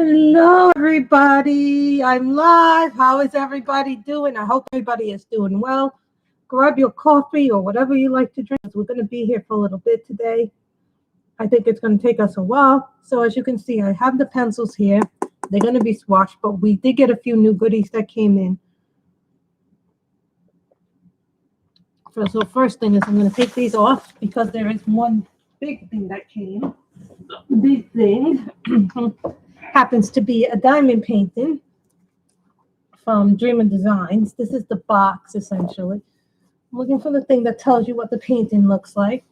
Hello, everybody. I'm live. How is everybody doing? I hope everybody is doing well. Grab your coffee or whatever you like to drink. We're going to be here for a little bit today. I think it's going to take us a while. So as you can see, I have the pencils here. They're going to be swatched, but we did get a few new goodies that came in. So first thing is I'm going to take these off because there is one big thing that came. This thing happens to be a diamond painting from Dream and Designs. This is the box, essentially. I'm looking for the thing that tells you what the painting looks like.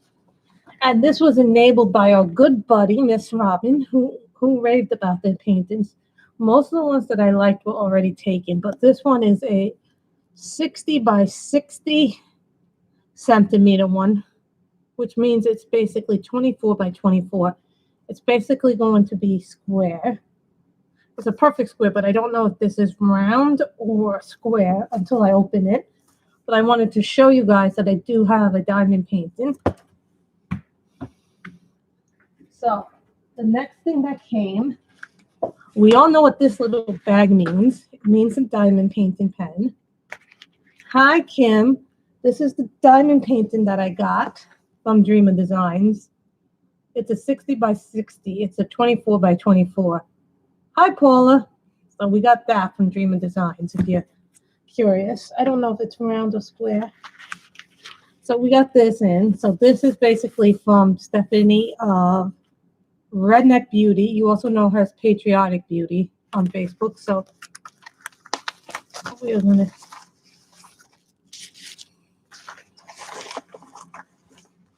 And this was enabled by our good buddy, Miss Robin, who raved about their paintings. Most of the ones that I liked were already taken, but this one is a 60 by 60 centimeter one, which means it's basically 24 by 24. It's basically going to be square. It's a perfect square, but I don't know if this is round or square until I open it. But I wanted to show you guys that I do have a diamond painting. So the next thing that came, we all know what this little bag means. It means a diamond painting pen. Hi, Kim. This is the diamond painting that I got from Dream and Designs. It's a 60 by 60. It's a 24 by 24. Hi, Paula. So we got that from Dream and Designs, if you're curious. I don't know if it's round or square. So we got this in. So this is basically from Stephanie of Redneck Beauty. You also know her as Patriotic Beauty on Facebook. So we're going to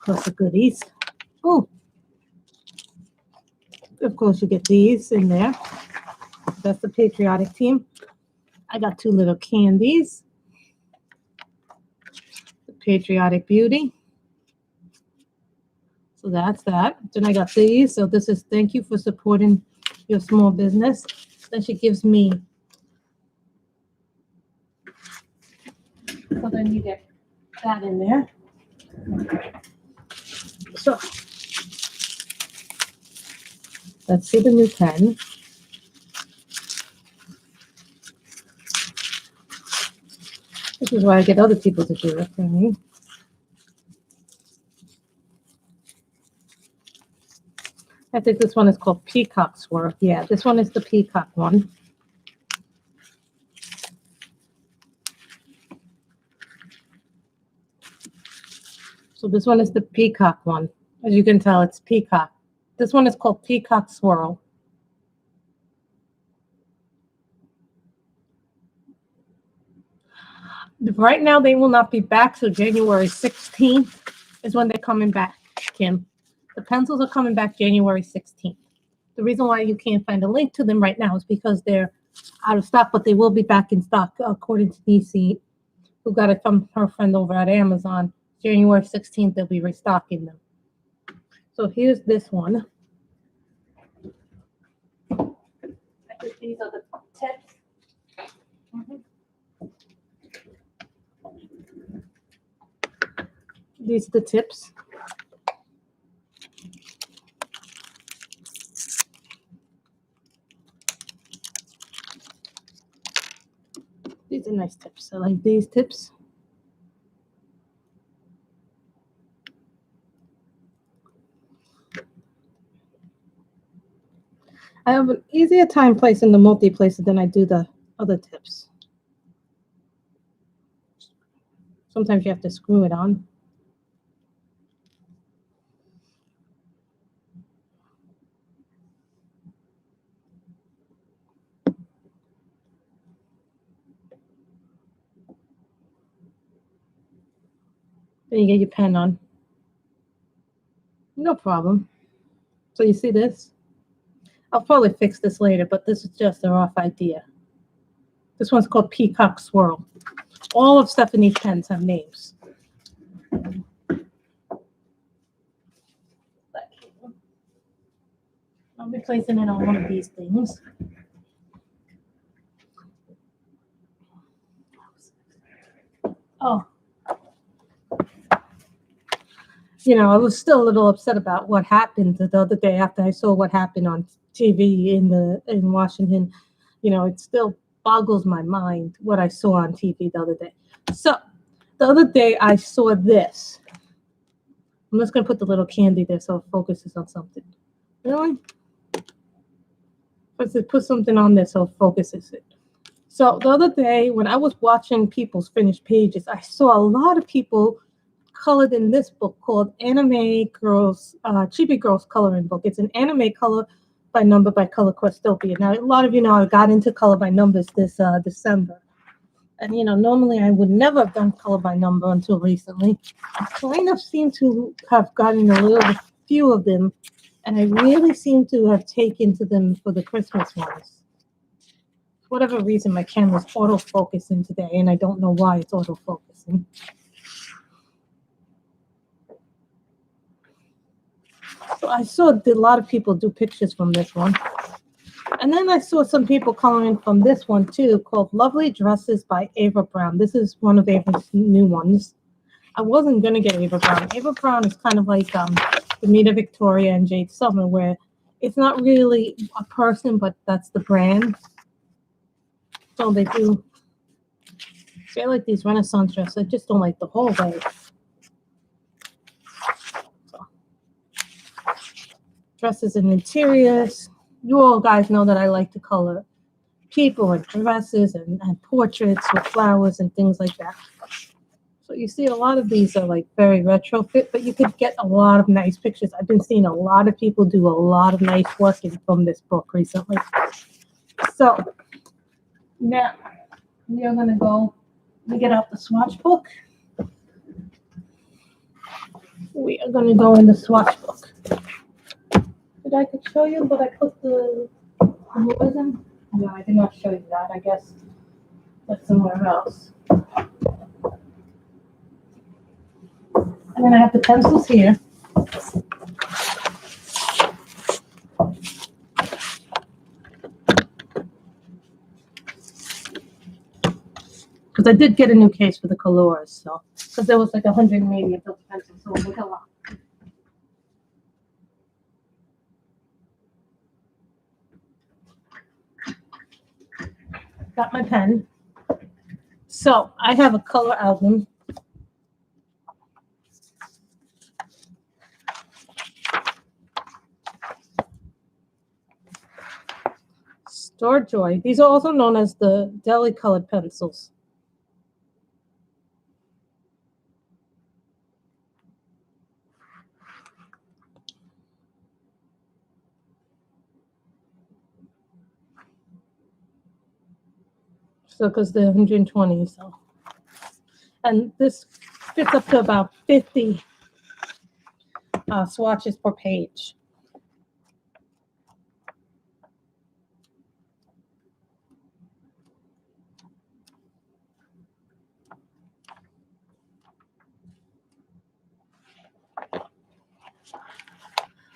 plus the goodies. Oh, of course you get these in there. That's the Patriotic team. I got two little candies. The Patriotic Beauty. So that's that. Then I got these. So this is thank you for supporting your small business. Then she gives me. So then you get that in there. So let's see the new pen. This is why I get other people to do it for me. I think this one is called Peacock Swirl. Yeah, this one is the Peacock one. So this one is the Peacock one. As you can tell, it's Peacock. This one is called Peacock Swirl. Right now, they will not be back, so January 16th is when they're coming back, Kim. The pencils are coming back January 16th. The reason why you can't find a link to them right now is because they're out of stock, but they will be back in stock, according to DC, who got it from her friend over at Amazon. January 16th, they'll be restocking them. So here's this one. I think these are the tips. These are the tips. These are nice tips. I like these tips. I have an easier time placing the multi-placer than I do the other tips. Sometimes you have to screw it on. Then you get your pen on. No problem. So you see this? I'll probably fix this later, but this is just a rough idea. This one's called Peacock Swirl. All of Stephanie's pens have names. I'll be placing it on one of these things. Oh. you know, I was still a little upset about what happened the other day after I saw what happened on TV in Washington. You know, it still boggles my mind what I saw on TV the other day. So the other day I saw this. I'm just gonna put the little candy there so it focuses on something. Really? Let's put something on there so it focuses it. So the other day when I was watching people's finished pages, I saw a lot of people colored in this book called Anime Girls, Chibi Girls Coloring Book. It's an anime color by number by Color Questopia. Now, a lot of you know I got into color by numbers this December. And, you know, normally I would never have done color by number until recently. I kind of seem to have gotten a few of them, and I really seem to have taken to them for the Christmas ones. For whatever reason, my camera's autofocusing today, and I don't know why it's autofocusing. So I saw a lot of people do pictures from this one. And then I saw some people coloring from this one too, called Lovely Dresses by Ava Brown. This is one of Ava's new ones. I wasn't going to get Ava Brown. Ava Brown is kind of like Demita Victoria and Jade Summer, where it's not really a person, but that's the brand. So they do. See, I like these Renaissance dresses. I just don't like the whole way. So. Dresses and interiors. You all guys know that I like to color people and dresses and portraits with flowers and things like that. So you see a lot of these are like very retrofit, but you could get a lot of nice pictures. I've been seeing a lot of people do a lot of nice work from this book recently. So now we are going to go, we get out the swatch book. We are going to go in the swatch book. I could show you, but I put the realism. No, I did not show you that. I guess that's somewhere else. And then I have the pencils here. Because I did get a new case for the colors, so because there was like 180 of those pencils, so look a lot. Got my pen. So I have a color album. Starjoy. These are also known as the deli colored pencils. So, because they're 120, so. And this fits up to about 50 swatches per page.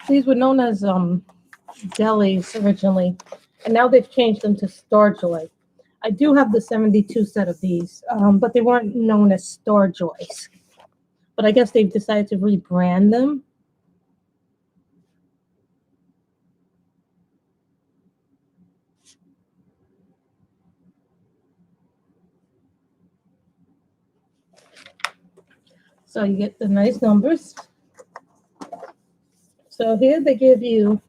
These were known as delis originally, and now they've changed them to Starjoy. I do have the 72 set of these, but they weren't known as Starjoys. But I guess they've decided to rebrand them. So you get the nice numbers. So here they give you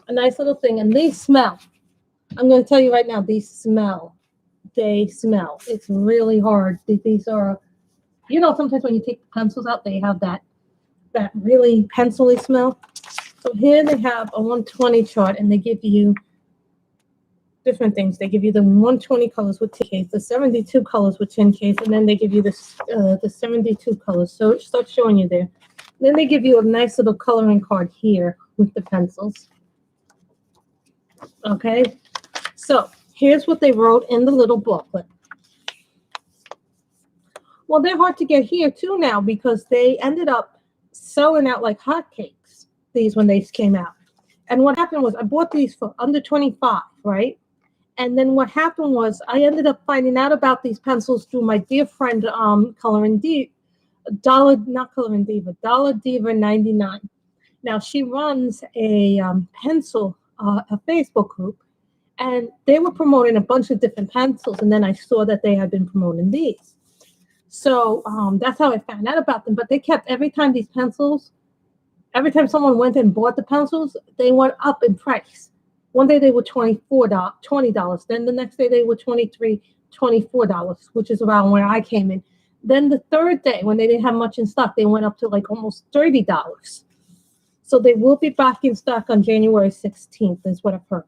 a nice little thing, and these smell. I'm going to tell you right now, these smell. They smell. It's really hard. These are, you know, sometimes when you take the pencils out, they have that really pencil-y smell. So here they have a 120 chart, and they give you different things. They give you the 120 colors with 10Ks, the 72 colors with 10Ks, and then they give you the 72 colors. So it starts showing you there. Then they give you a nice little coloring card here with the pencils. Okay, so here's what they wrote in the little booklet. Well, they're hard to get here too now because they ended up selling out like hotcakes, these when they came out. And what happened was I bought these for under 25, right? And then what happened was I ended up finding out about these pencils through my dear friend, Coloring Deep, Dollar, not Coloring Diva, Dollar Diva 99. Now she runs a pencil, a Facebook group, and they were promoting a bunch of different pencils, and then I saw that they had been promoting these. So that's how I found out about them. But they kept every time these pencils, every time someone went and bought the pencils, they went up in price. One day they were $20. Then the next day they were $24, which is around where I came in. Then the third day, when they didn't have much in stock, they went up to like almost $30. So they will be back in stock on January 16th, is what I've heard.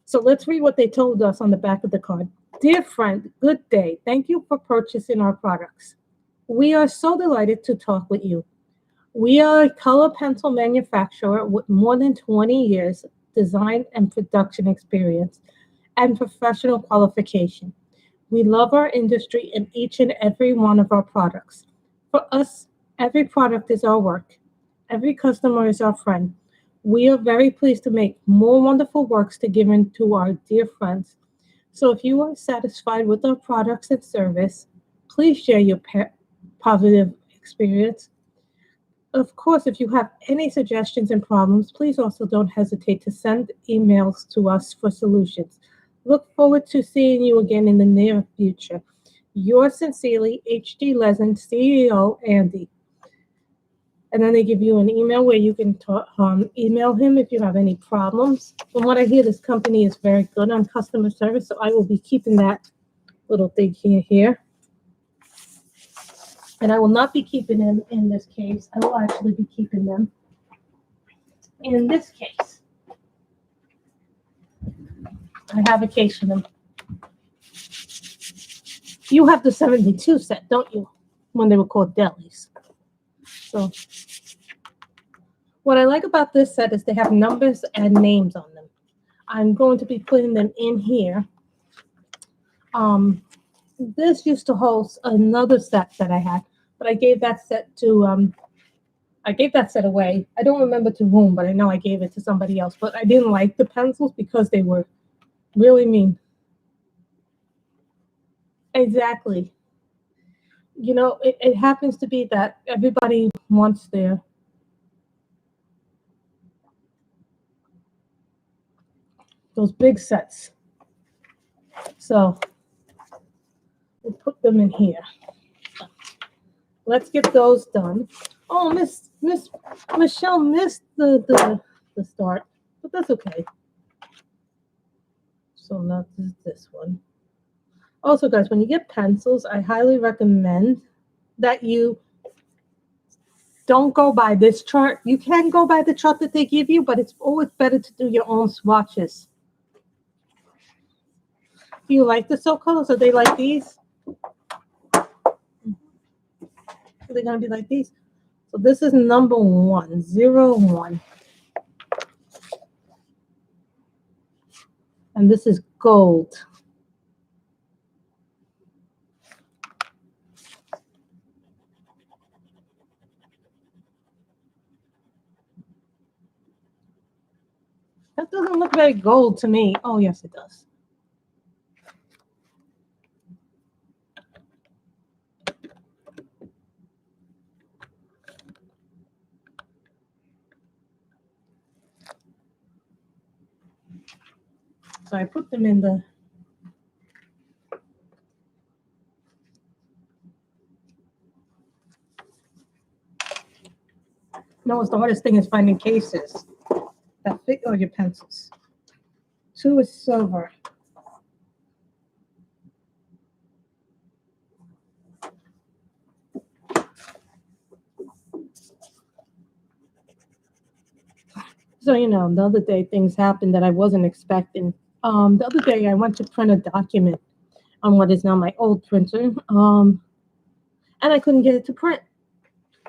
So let's read what they told us on the back of the card. Dear friend, good day. Thank you for purchasing our products. We are so delighted to talk with you. We are a color pencil manufacturer with more than 20 years design and production experience and professional qualification. We love our industry and each and every one of our products. For us, every product is our work. Every customer is our friend. We are very pleased to make more wonderful works to give in to our dear friends. So if you are satisfied with our products and service, please share your positive experience. Of course, if you have any suggestions and problems, please also don't hesitate to send emails to us for solutions. Look forward to seeing you again in the near future. Yours sincerely, H.D. Lezen, CEO, Andy. And then they give you an email where you can email him if you have any problems. From what I hear, this company is very good on customer service, so I will be keeping that little thing here. And I will not be keeping them in this case. I will actually be keeping them in this case. I have a case for them. You have the 72 set, don't you? When they were called delis. So what I like about this set is they have numbers and names on them. I'm going to be putting them in here. This used to host another set that I had, but I gave that set to I gave that set away. I don't remember to whom, but I know I gave it to somebody else. But I didn't like the pencils because they were really mean. Exactly. You know, it happens to be that everybody wants those big sets. So we'll put them in here. Let's get those done. Oh, Miss Michelle missed the start, but that's okay. So now this one. Also, guys, when you get pencils, I highly recommend that you don't go by this chart. You can go by the chart that they give you, but it's always better to do your own swatches. Do you like the soap colors? Are they like these? Are they going to be like these? So this is number 101. And this is gold. That doesn't look very gold to me. Oh, yes, it does. So I put them in the... No, it's the hardest thing is finding cases that fit all your pencils. 2 is silver. So, you know, the other day things happened that I wasn't expecting. The other day I went to print a document on what is now my old printer, and I couldn't get it to print.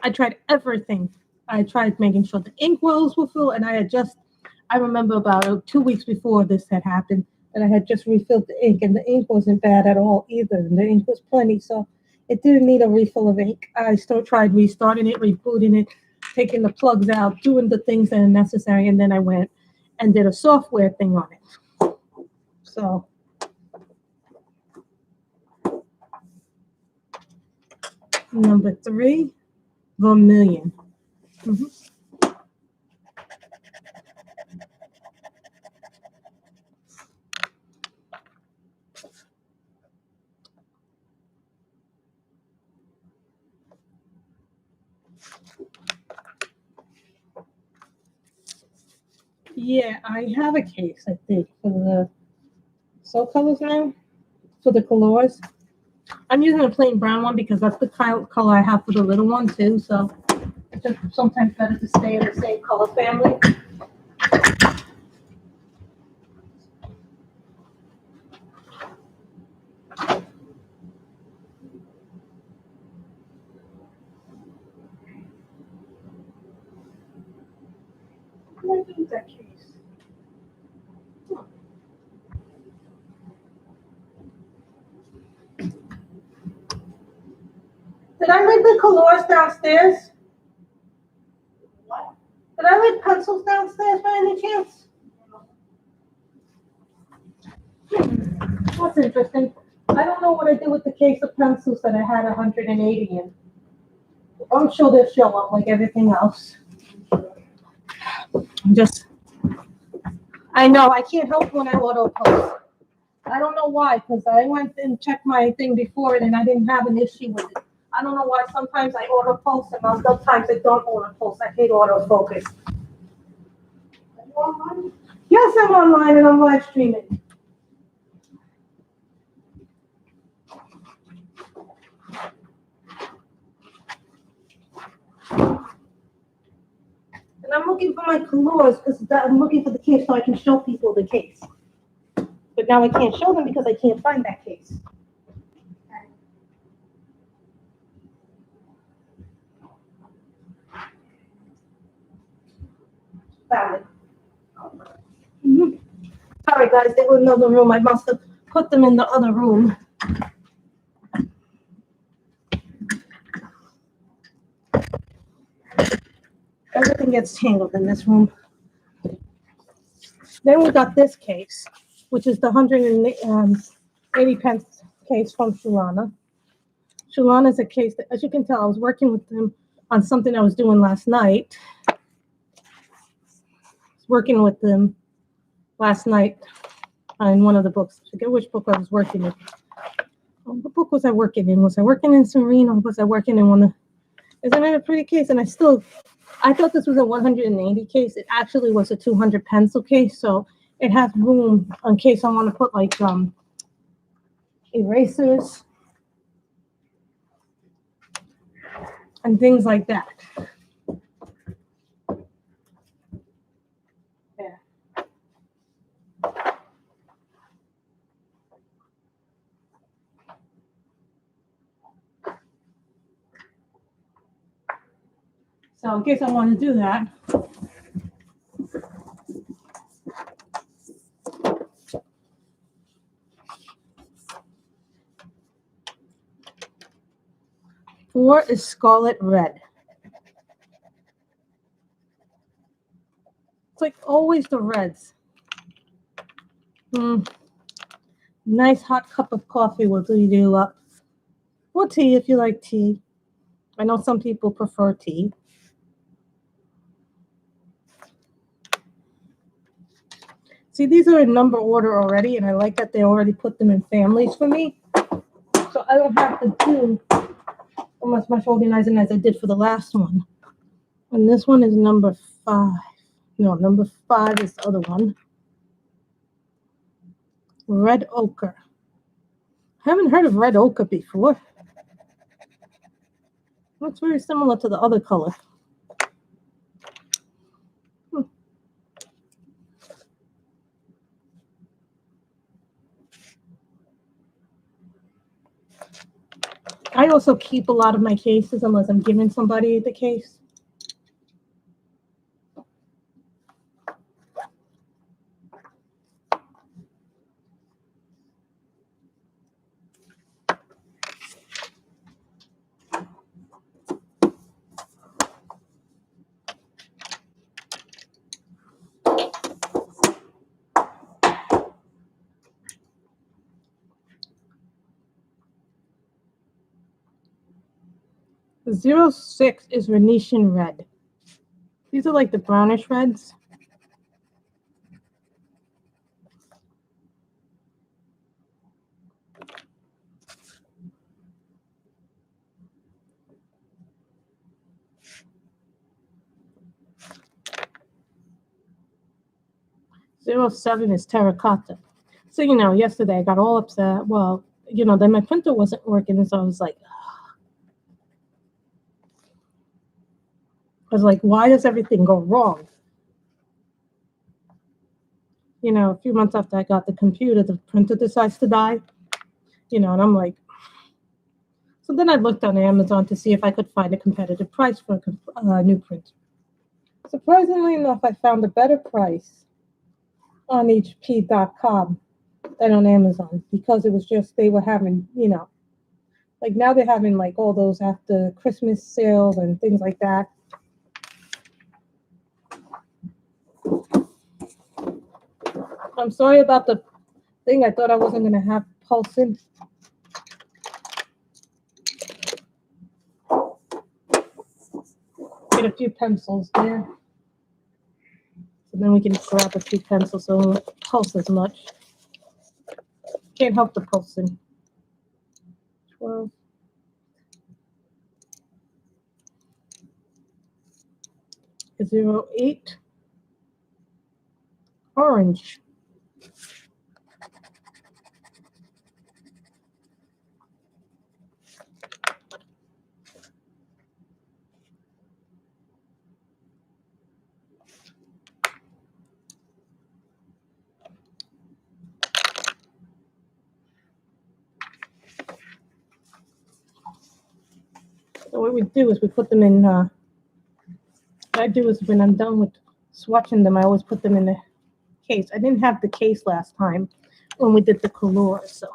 I tried everything. I tried making sure the ink wells were full, and I remember about 2 weeks before this had happened, that I had just refilled the ink, and the ink wasn't bad at all either. And the ink was plenty, so it didn't need a refill of ink. I still tried restarting it, rebooting it, taking the plugs out, doing the things that are necessary, and then I went and did a software thing on it. So Number 3, vermilion. Mhm. Yeah, I have a case, I think, for the soul colors now, for the colors. I'm using a plain brown one because that's the color I have for the little one too, so it's just sometimes better to stay in the same color family. What did I do with that case? Did I leave the colors downstairs? What? Did I leave pencils downstairs by any chance? That's interesting. I don't know what I did with the case of pencils that I had 180 in. I'm sure they'll show up like everything else. I know, I can't help when I auto post. I don't know why, because I went and checked my thing before it and I didn't have an issue with it. I don't know why sometimes I auto post and other times I don't auto post. I hate auto focus. Are you online? Yes, I'm online and I'm live streaming. And I'm looking for my colors because I'm looking for the case so I can show people the case. But now I can't show them because I can't find that case. Found it. Mm-hmm. Sorry guys, they were in another room. I must have put them in the other room. Everything gets tangled in this room. Then we got this case, which is the 180 pence case from Shulana. Shulana is a case that, as you can tell, I was working with them on something I was doing last night. I was working with them last night on one of the books. I forget which book I was working with. What book was I working in? Was I working in Serene or was I working in one of... Isn't it a pretty case? And I thought this was a 180 case. It actually was a 200 pencil case, so it has room in case I want to put like erasers and things like that. Yeah. So in case I want to do that, four is Scarlet Red. It's like always the reds. Nice hot cup of coffee will do you up. Or tea if you like tea. I know some people prefer tea. See, these are in number order already, and I like that they already put them in families for me. So I don't have to do almost much organizing as I did for the last one. And this one is number 5. No, number 5 is the other one. Red ochre. I haven't heard of red ochre before. Looks very similar to the other color. I also keep a lot of my cases unless I'm giving somebody the case. 06 is Venetian red. These are like the brownish reds. Zero 07 is terracotta. So, yesterday I got all upset. Well, then my printer wasn't working, and so I was like, why does everything go wrong? A few months after I got the computer, the printer decides to die, and I'm like, so then I looked on Amazon to see if I could find a competitive price for a new printer. Surprisingly enough, I found a better price on HP.com than on Amazon, because it was just, they were having, like now they're having like all those after Christmas sales and things like that. I'm sorry about the thing. I thought I wasn't going to have pulsing. Get a few pencils there. So then we can grab a few pencils so it won't pulse as much. Can't help the pulsing. 12. A 08. Orange. So what we do is we put them in, what I do is when I'm done with swatching them, I always put them in the case. I didn't have the case last time when we did the color, so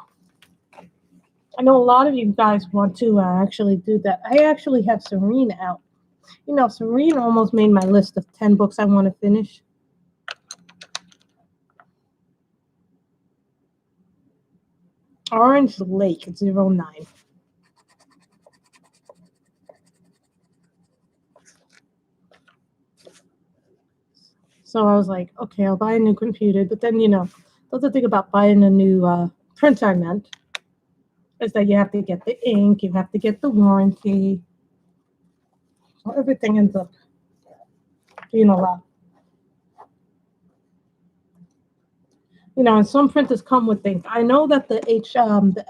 I know a lot of you guys want to actually do that. I actually have Serene out. Serene almost made my list of 10 books I want to finish. Orange Lake 09. So I was like, okay, I'll buy a new computer. But then, that's the thing about buying a new printer, I meant, is that you have to get the ink, you have to get the warranty. So everything ends up being a lot. And some printers come with things. I know that the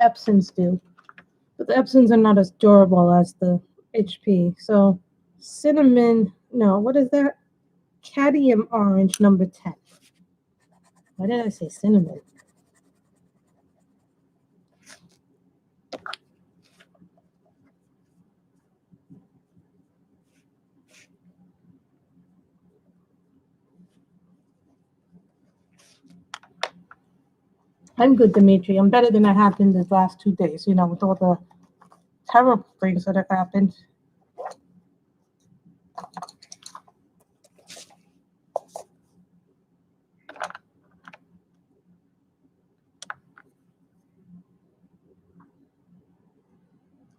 Epsons do, but the Epsons are not as durable as the HP. So cinnamon, no, what is that? Cadmium orange number 10. Why did I say cinnamon? I'm good, Dimitri. I'm better than I have been the last 2 days, with all the terrible things that have happened.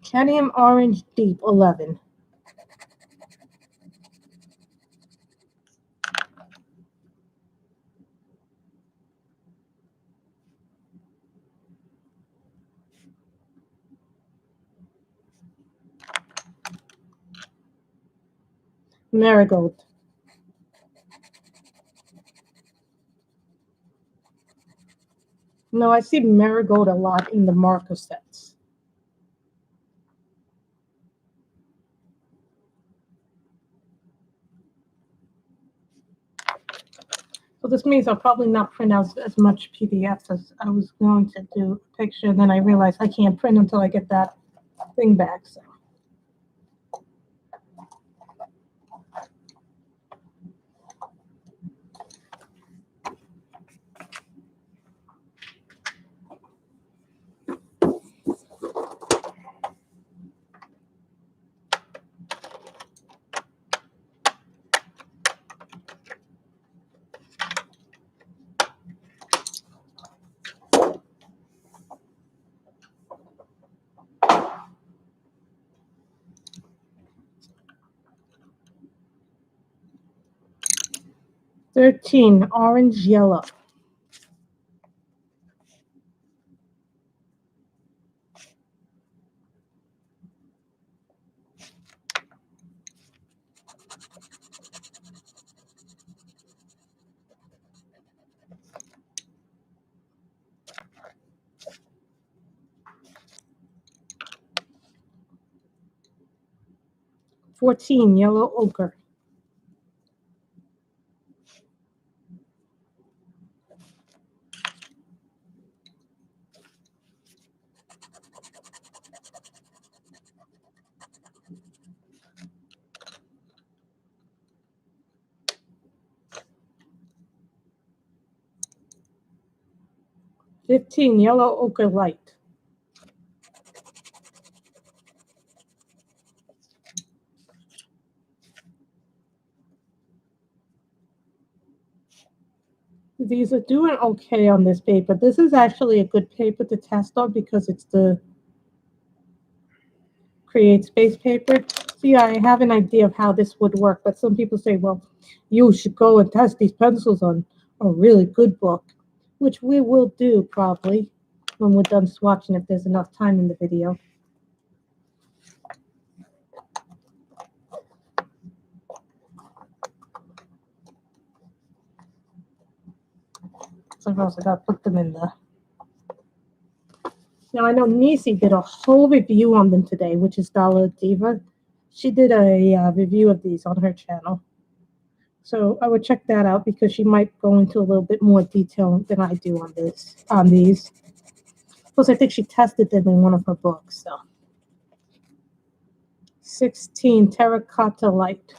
Cadmium orange deep 11. Marigold. No, I see marigold a lot in the marker sets. So this means I'll probably not print out as much PDFs as I was going to do a picture. Then I realized I can't print until I get that thing back. So. 13, orange yellow. 14, yellow ochre. 15, yellow ochre light. 'These are doing okay on this paper. This is actually a good paper to test on because it's the Create Space paper. So yeah, I have an idea of how this would work, but some people say, well, you should go and test these pencils on a really good book, which we will do probably when we're done swatching if there's enough time in the video. So I've also got to put them in the... Now I know Nisi did a whole review on them today, which is Dollar Diva. She did a review of these on her channel. So I would check that out because she might go into a little bit more detail than I do on these. Plus, I think she tested them in one of her books. So 16, terracotta light.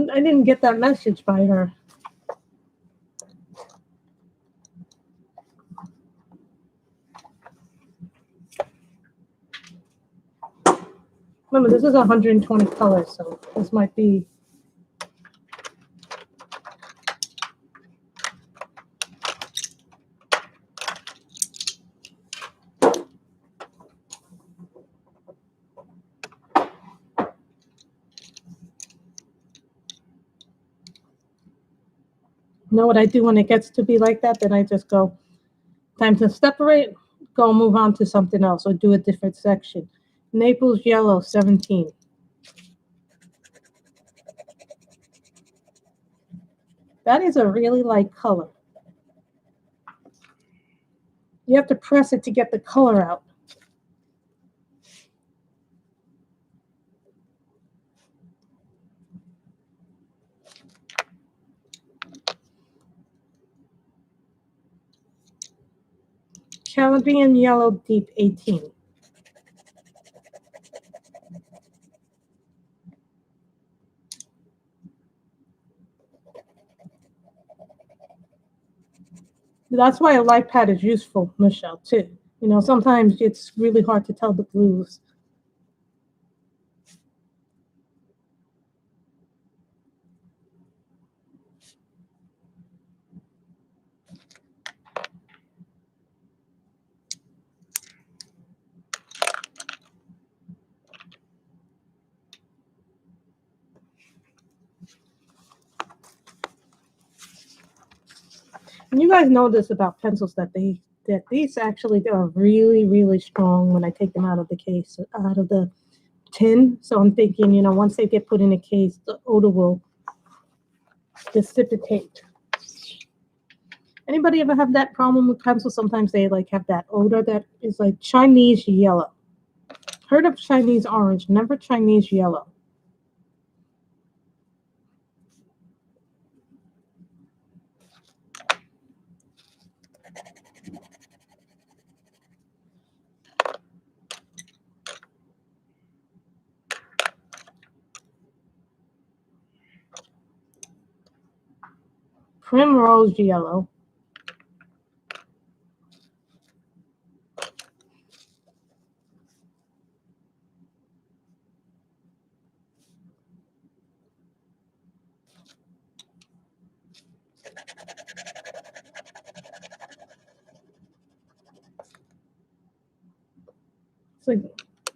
I didn't get that message by her. Remember, this is 120 colors, so this might be... You know what I do when it gets to be like that? Then I just go, time to separate, go move on to something else or do a different section. Naples yellow, 17. That is a really light color. You have to press it to get the color out. Caribbean yellow, deep, 18. That's why a light pad is useful, Michelle, too. You know, sometimes it's really hard to tell the blues. And you guys know this about pencils that these actually are really, really strong when I take them out of the case, out of the tin. So I'm thinking, you know, once they get put in a case, the odor will dissipate. Anybody ever have that problem with pencils? Sometimes they like have that odor that is like Chinese yellow. Heard of Chinese orange, never Chinese yellow. Primrose yellow. It's like,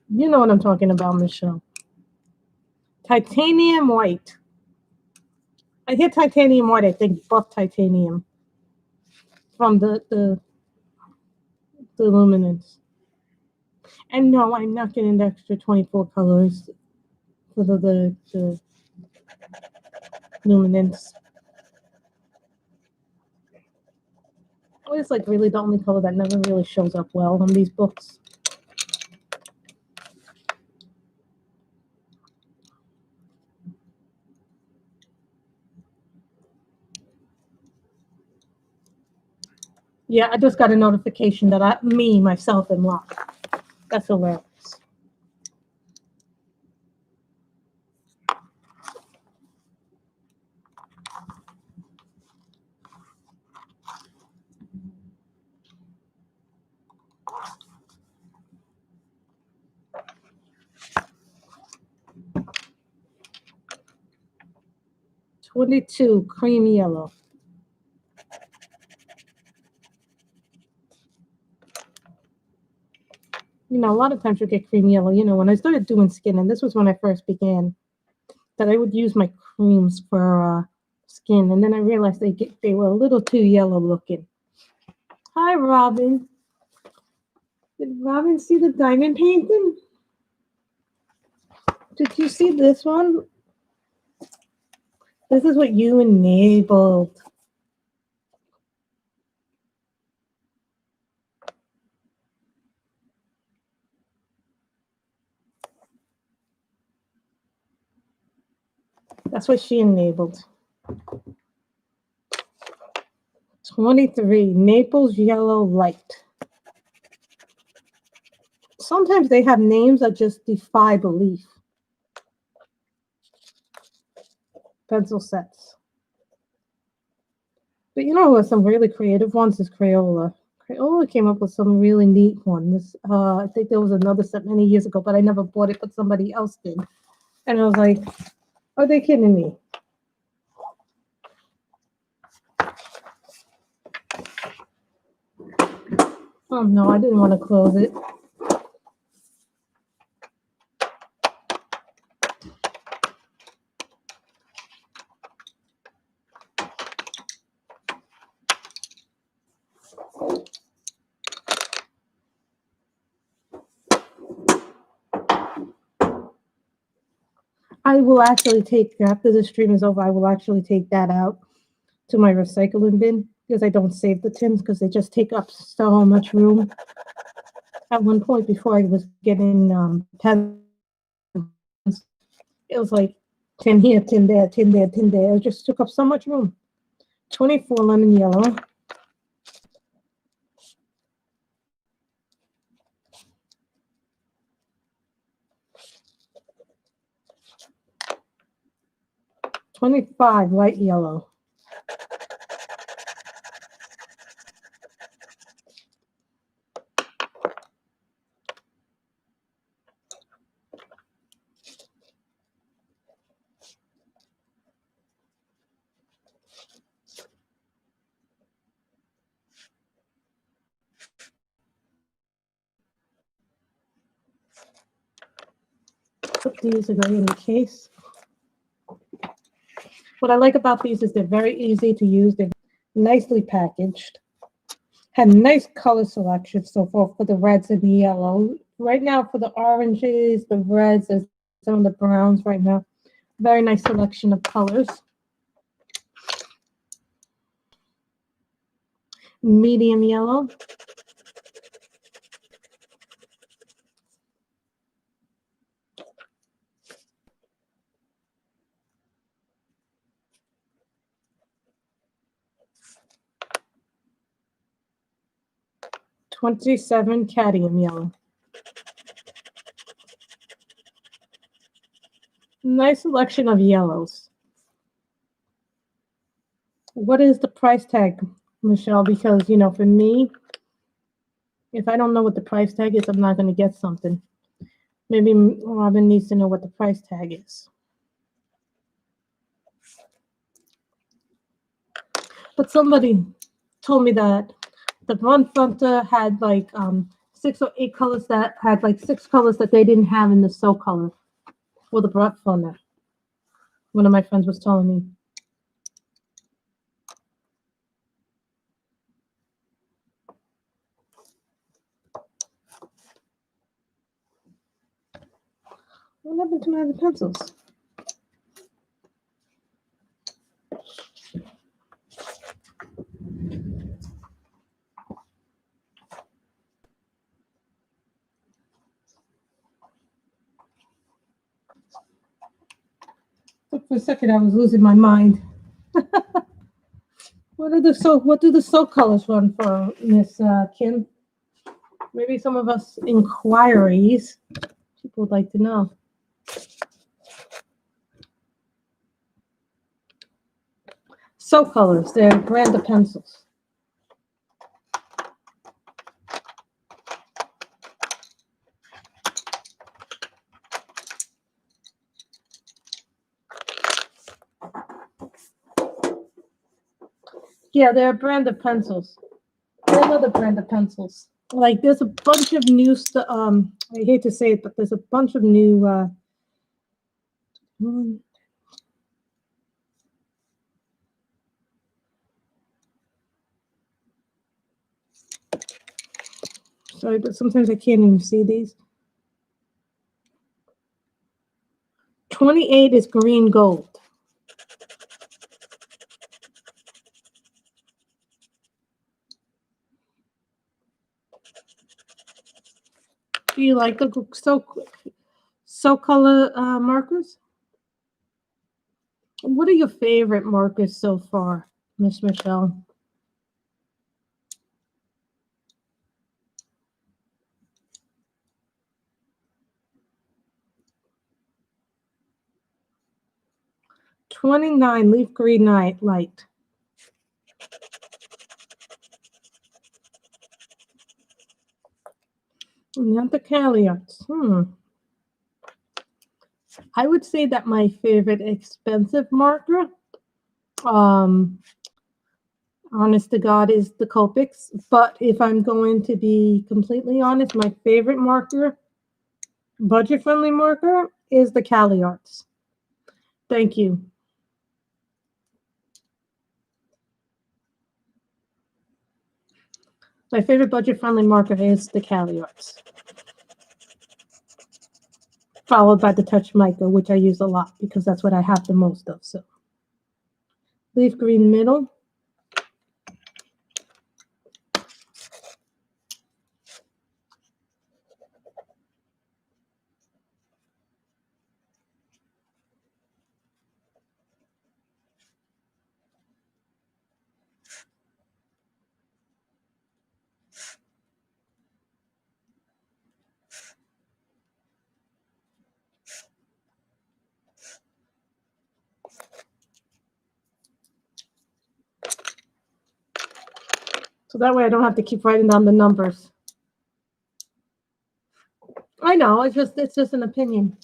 you know what I'm talking about, Michelle. Titanium white. I hear titanium white. I think buff titanium from the luminance. And no, I'm not getting the extra 24 colors for the luminance. It's like really the only color that never really shows up well on these books. Yeah, I just got a notification that myself, am locked. That's hilarious. $22 cream yellow. You know, a lot of times you get cream yellow. You know, when I started doing skin, and this was when I first began, that I would use my creams for skin, and then I realized they were a little too yellow looking. Hi, Robin. Did Robin see the diamond painting? Did you see this one? This is what you enabled. That's what she enabled. 23, Naples Yellow Light. Sometimes they have names that just defy belief. Pencil sets. But you know what, some really creative ones is Crayola. Crayola came up with some really neat ones. I think there was another set many years ago, but I never bought it, but somebody else did. And I was like, are they kidding me? Oh no, I didn't want to close it. I will actually take, after the stream is over, I will actually take that out to my recycling bin because I don't save the tins because they just take up so much room. At one point before I was getting pens, it was like 10 here, 10 there, 10 there, 10 there. It just took up so much room. 24 lemon yellow. $25 light yellow. Put these away in the case. What I like about these is they're very easy to use. They're nicely packaged. Had nice color selection so far for the reds and the yellow. Right now for the oranges, the reds, and some of the browns right now. Very nice selection of colors. Medium yellow. $27 cadmium yellow. Nice selection of yellows. What is the price tag, Michelle? Because, you know, for me, if I don't know what the price tag is, I'm not going to get something. Maybe Robin needs to know what the price tag is. But somebody told me that the Bron Fronta had like 6 or 8 colors that had like 6 colors that they didn't have in the So color or the Bron Fronta. One of my friends was telling me. What happened to my other pencils? For a second, I was losing my mind. What do the So colors run for, Miss Kim? Maybe some of us inquiries people would like to know. So colors, they're brand of pencils. Yeah, they're a brand of pencils. They're another brand of pencils. Like there's a bunch of new stuff. I hate to say it, but there's a bunch of new. Sorry, but sometimes I can't even see these. 28 is green gold. Do you like the so color markers? What are your favorite markers so far, Miss Michelle? $29 leaf green light. Not the Caliarts. I would say that my favorite expensive marker, honest to God, is the Copics. But if I'm going to be completely honest, my favorite marker, budget-friendly marker, is the Caliarts. Thank you. My favorite budget-friendly marker is the Caliarts, followed by the Touch Mica, which I use a lot because that's what I have the most of. So, leaf green middle. So that way I don't have to keep writing down the numbers. I know, it's just an opinion.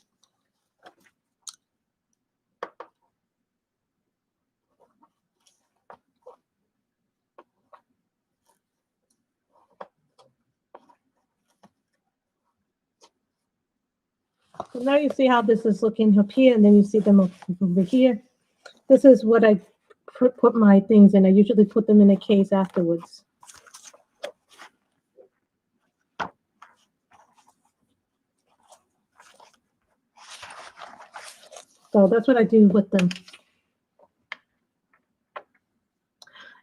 So now you see how this is looking up here, and then you see them over here. This is what I put my things in. I usually put them in a case afterwards. So that's what I do with them.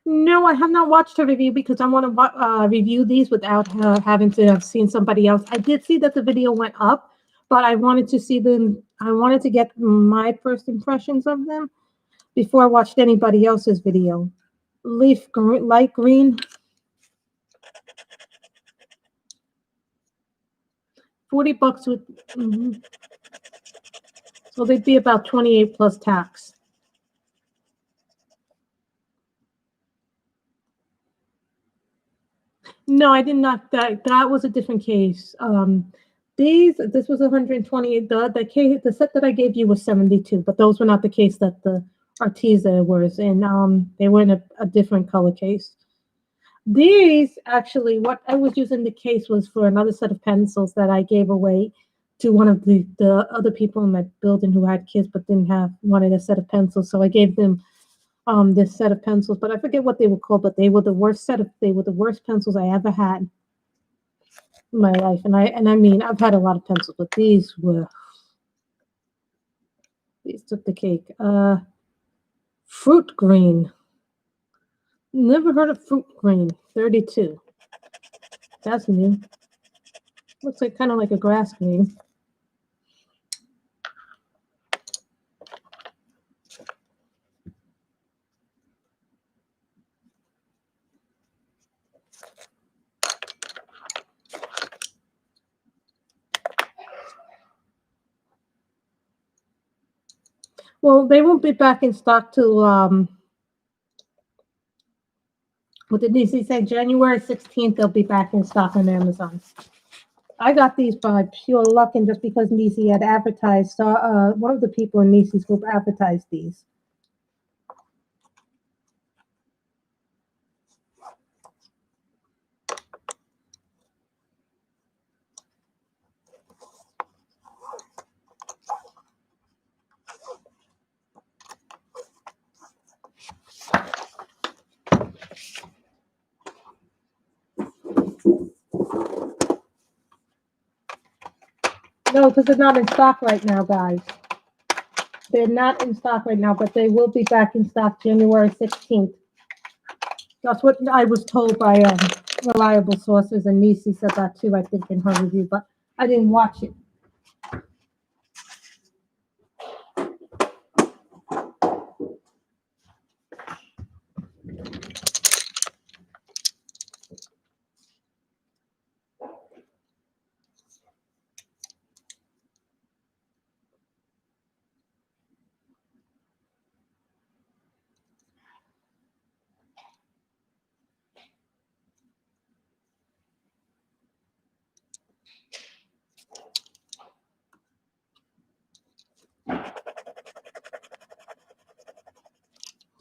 No, I have not watched a review because I want to review these without having to have seen somebody else. I did see that the video went up, but I wanted to see them. I wanted to get my first impressions of them before I watched anybody else's video. Leaf green, light green. $40 with. So they'd be about 28 plus tax. No, I did not. That was a different case. This was 120. The case, the set that I gave you was 72, but those were not the case that the Arteza was in. They were in a different color case. These actually, what I was using the case was for another set of pencils that I gave away to one of the other people in my building who had kids but didn't have wanted a set of pencils. So I gave them this set of pencils, but I forget what they were called, but they were the worst pencils I ever had in my life. And I mean I've had a lot of pencils, but these took the cake. Fruit green. Never heard of fruit green. 32. That's new. Looks like kind of like a grass green. Well, they won't be back in stock till what did DC say? January 16th they'll be back in stock on Amazon. I got these by pure luck and just because Nisi had advertised, one of the people in Nisi's group advertised these. No, because they're not in stock right now, guys. They're not in stock right now, but they will be back in stock January 16th. That's what I was told by reliable sources, and Nisi said that too, I think, in her review, but I didn't watch it.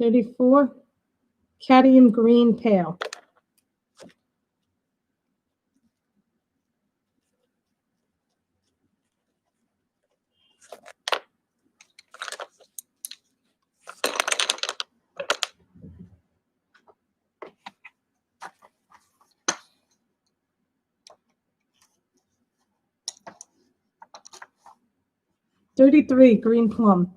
$34, cadmium green pale. $33, green plum.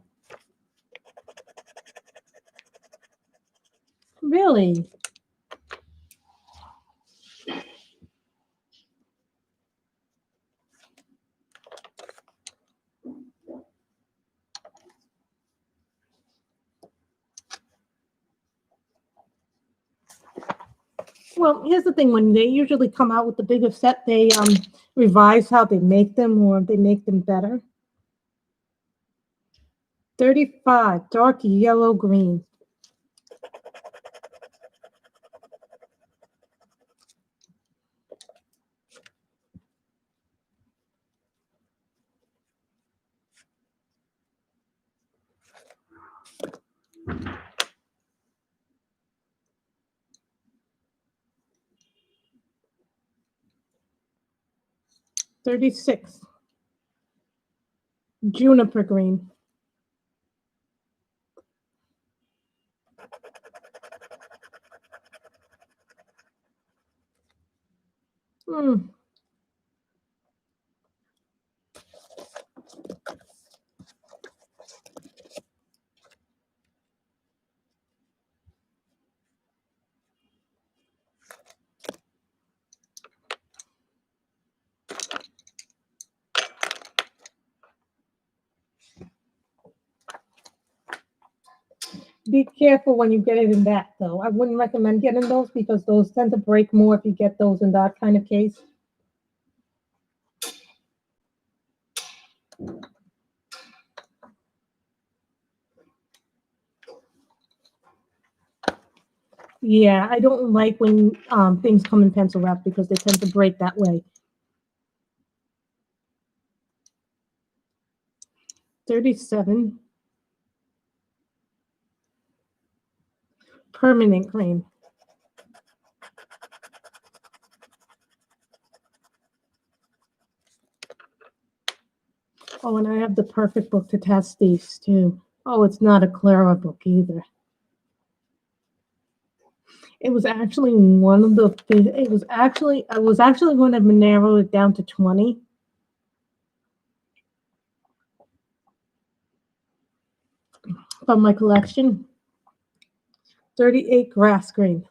Really? Well, here's the thing: when they usually come out with the bigger set, they revise how they make them, or they make them better. 35, dark yellow green. $36, juniper green. Hmm. Be careful when you get it in that, though. I wouldn't recommend getting those because those tend to break more if you get those in that kind of case. Yeah, I don't like when things come in pencil wrap because they tend to break that way. 37. Permanent green. Oh, and I have the perfect book to test these too. Oh, it's not a Clara book either. It was actually one of the. I was actually going to narrow it down to 20. From my collection. 38 grass green.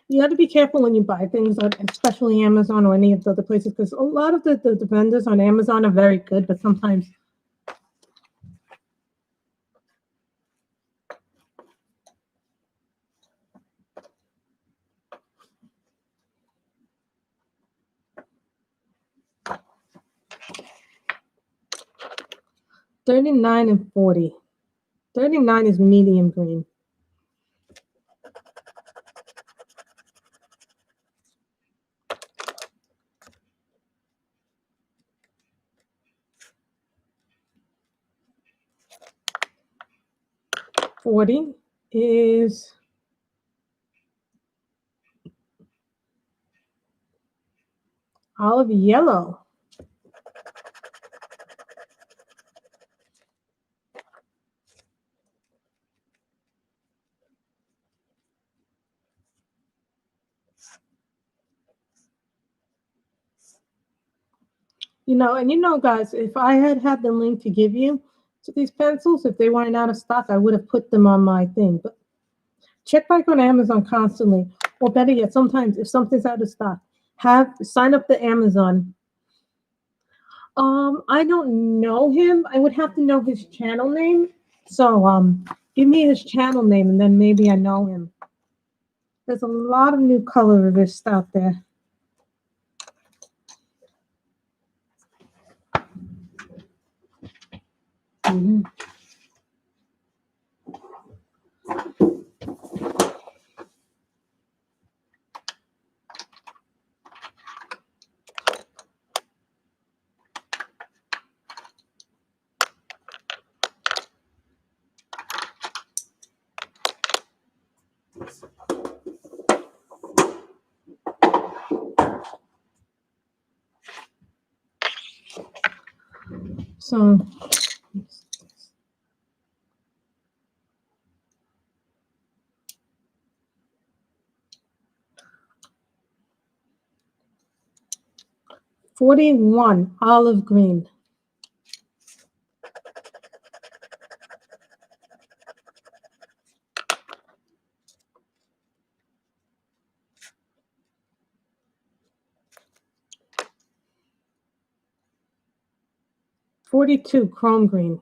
You have to be careful when you buy things, especially Amazon or any of the other places, because a lot of the vendors on Amazon are very good, but sometimes. $39 and $40. $39 is medium green. $40 is olive yellow. Guys, if I had the link to give you to these pencils, if they weren't out of stock, I would have put them on my thing. But check back on Amazon constantly, or better yet, sometimes if something's out of stock, sign up to Amazon. I don't know him. I would have to know his channel name. So give me his channel name, and then maybe I know him. There's a lot of new colorists out there. Mm-hmm. So 41 olive green. $42 chrome green.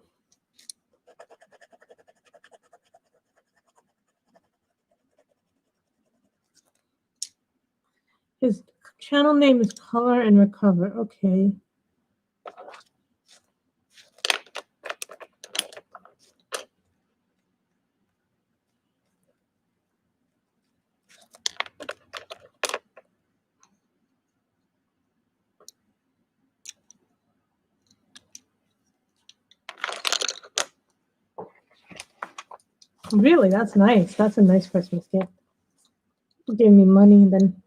His channel name is Color and Recover. Okay. Really, that's nice. That's a nice Christmas gift. Gave me money, and then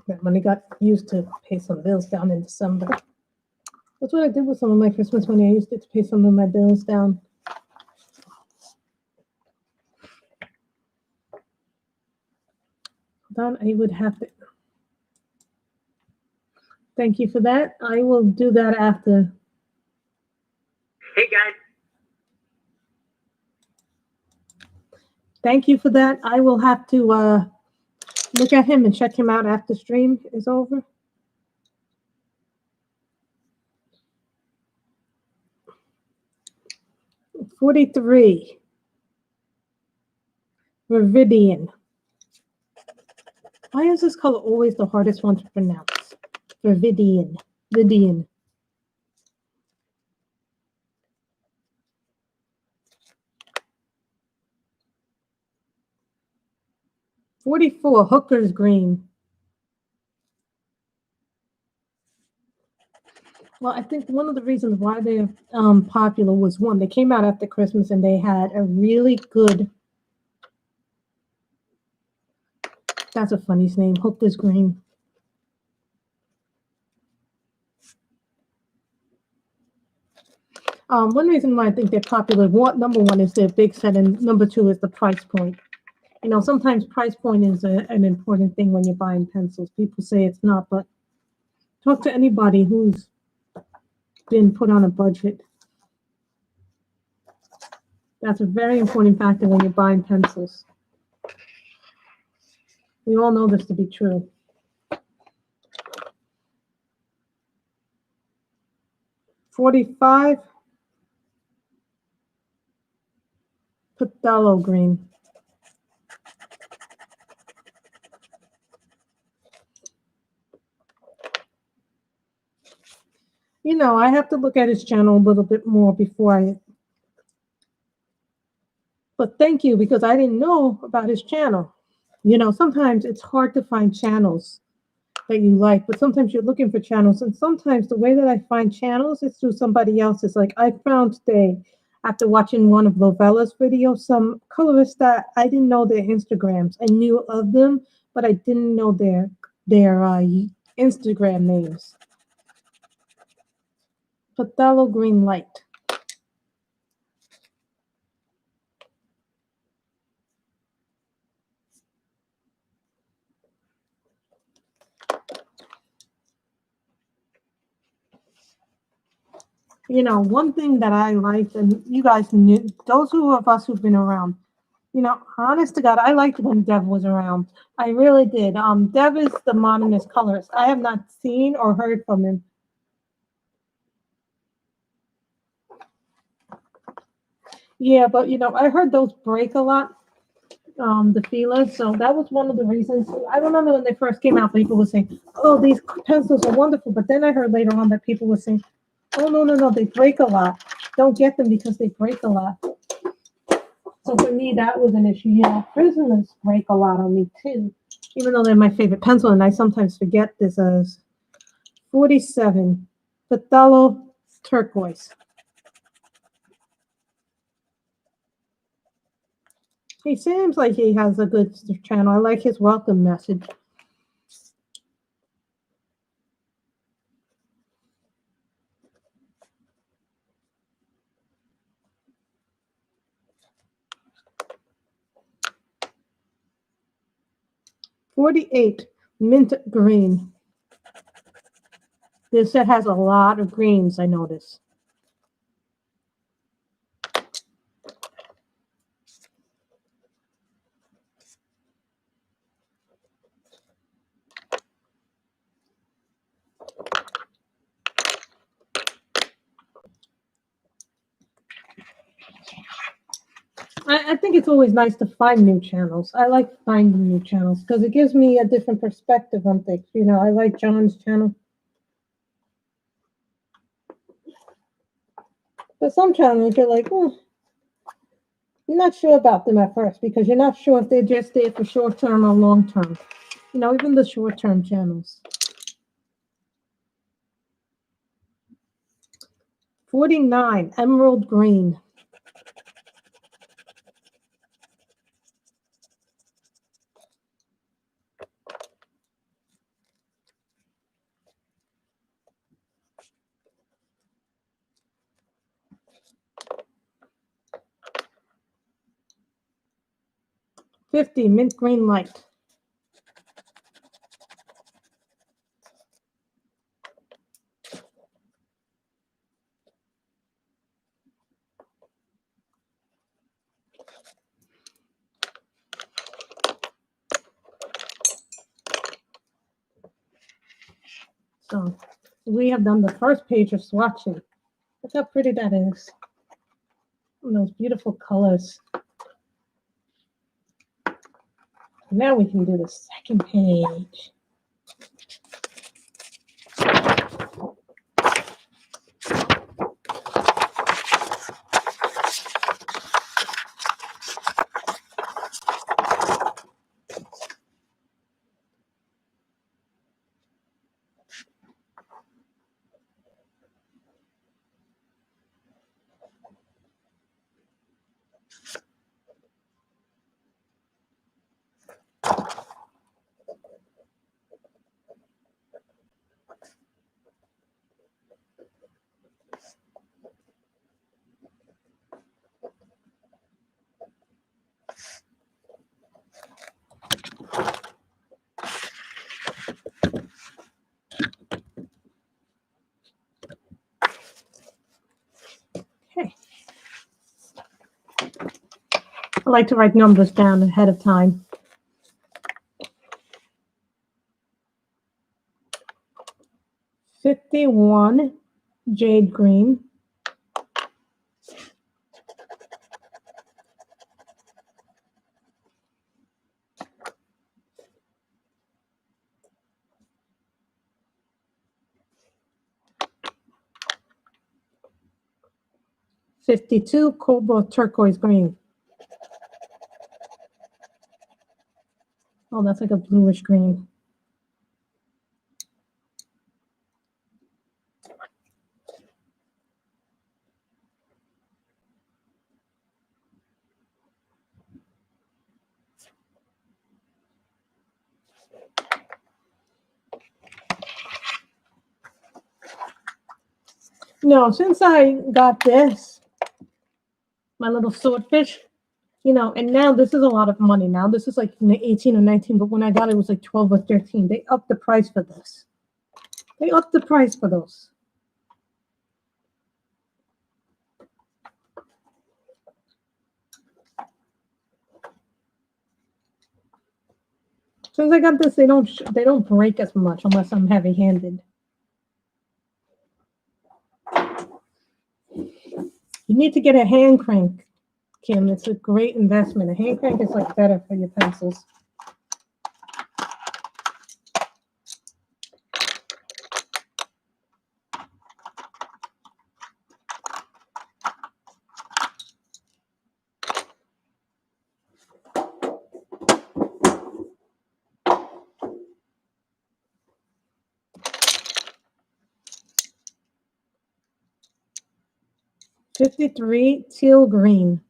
that money got used to pay some bills down in December. That's what I did with some of my Christmas money. I used it to pay some of my bills down. Then I would have to. Thank you for that. I will do that after. Hey, guys. Thank you for that. I will have to look at him and check him out after stream is over. $43. Viridian. Why is this color always the hardest one to pronounce? Vividian. Vividian. $44 Hooker's Green. Well, I think one of the reasons why they're popular was one, they came out after Christmas and they had a really good. That's a funny name, Hooker's Green. One reason why I think they're popular, number one is their big set, and number two is the price point. You know, sometimes price point is an important thing when you're buying pencils. People say it's not, but talk to anybody who's been put on a budget. That's a very important factor when you're buying pencils. We all know this to be true. $45 Phthalo Green. You know, I have to look at his channel a little bit more before I. But thank you, because I didn't know about his channel. You know, sometimes it's hard to find channels that you like, but sometimes you're looking for channels. And sometimes the way that I find channels is through somebody else's. Like I found today, after watching one of Lovella's videos, some colorists that I didn't know their Instagrams. I knew of them, but I didn't know their Instagram names. Phthalo Green Light. You know, one thing that I liked, and you guys knew, those of us who've been around, you know, honest to God, I liked when Dev was around. I really did. Dev is the modernist colorist. I have not seen or heard from him. Yeah, but you know, I heard those break a lot, the feelers. So that was one of the reasons. I remember when they first came out, people were saying, "Oh, these pencils are wonderful," but then I heard later on that people were saying, "Oh, no, they break a lot. Don't get them because they break a lot." So for me, that was an issue. You know, prisms break a lot on me too, even though they're my favorite pencil, and I sometimes forget this as 47 Phthalo Turquoise. He seems like he has a good channel. I like his welcome message. $48 Mint Green. This set has a lot of greens, I notice. I think it's always nice to find new channels. I like finding new channels because it gives me a different perspective on things. You know, I like John's channel. But some channels you're like, you're not sure about them at first because you're not sure if they're just there for short term or long term. You know, even the short term channels. 49 Emerald Green. $50 Mint Green Light. So we have done the first page of swatching. Look how pretty that is. And those beautiful colors. Now we can do the second page. Okay. I like to write numbers down ahead of time. 51 jade green. 52 cobalt turquoise green. Oh, that's like a bluish green. No, since I got this, my little swordfish, you know, and now this is a lot of money. Now this is like 18 or 19, but when I got it, it was like 12 or 13. They upped the price for this. They upped the price for those. Since I got this, they don't break as much unless I'm heavy-handed. You need to get a hand crank, Kim. It's a great investment. A hand crank is like better for your pencils. $53 teal green.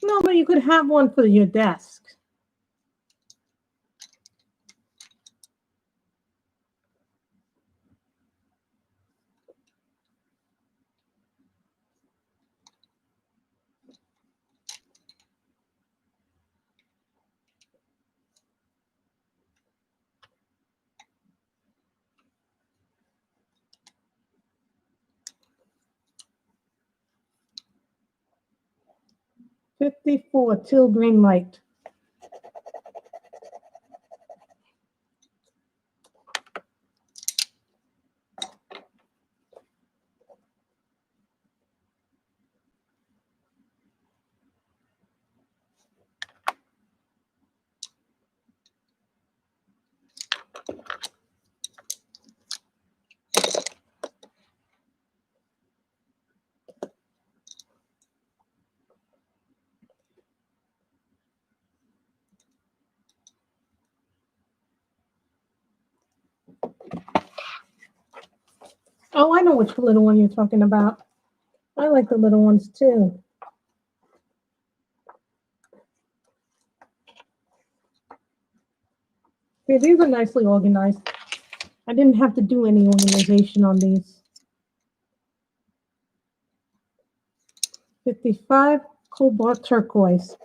No, but you could have one for your desk. $54 teal green light. Oh, I know which little one you're talking about. I like the little ones too. Yeah, these are nicely organized. I didn't have to do any organization on these. 55 cobalt turquoise.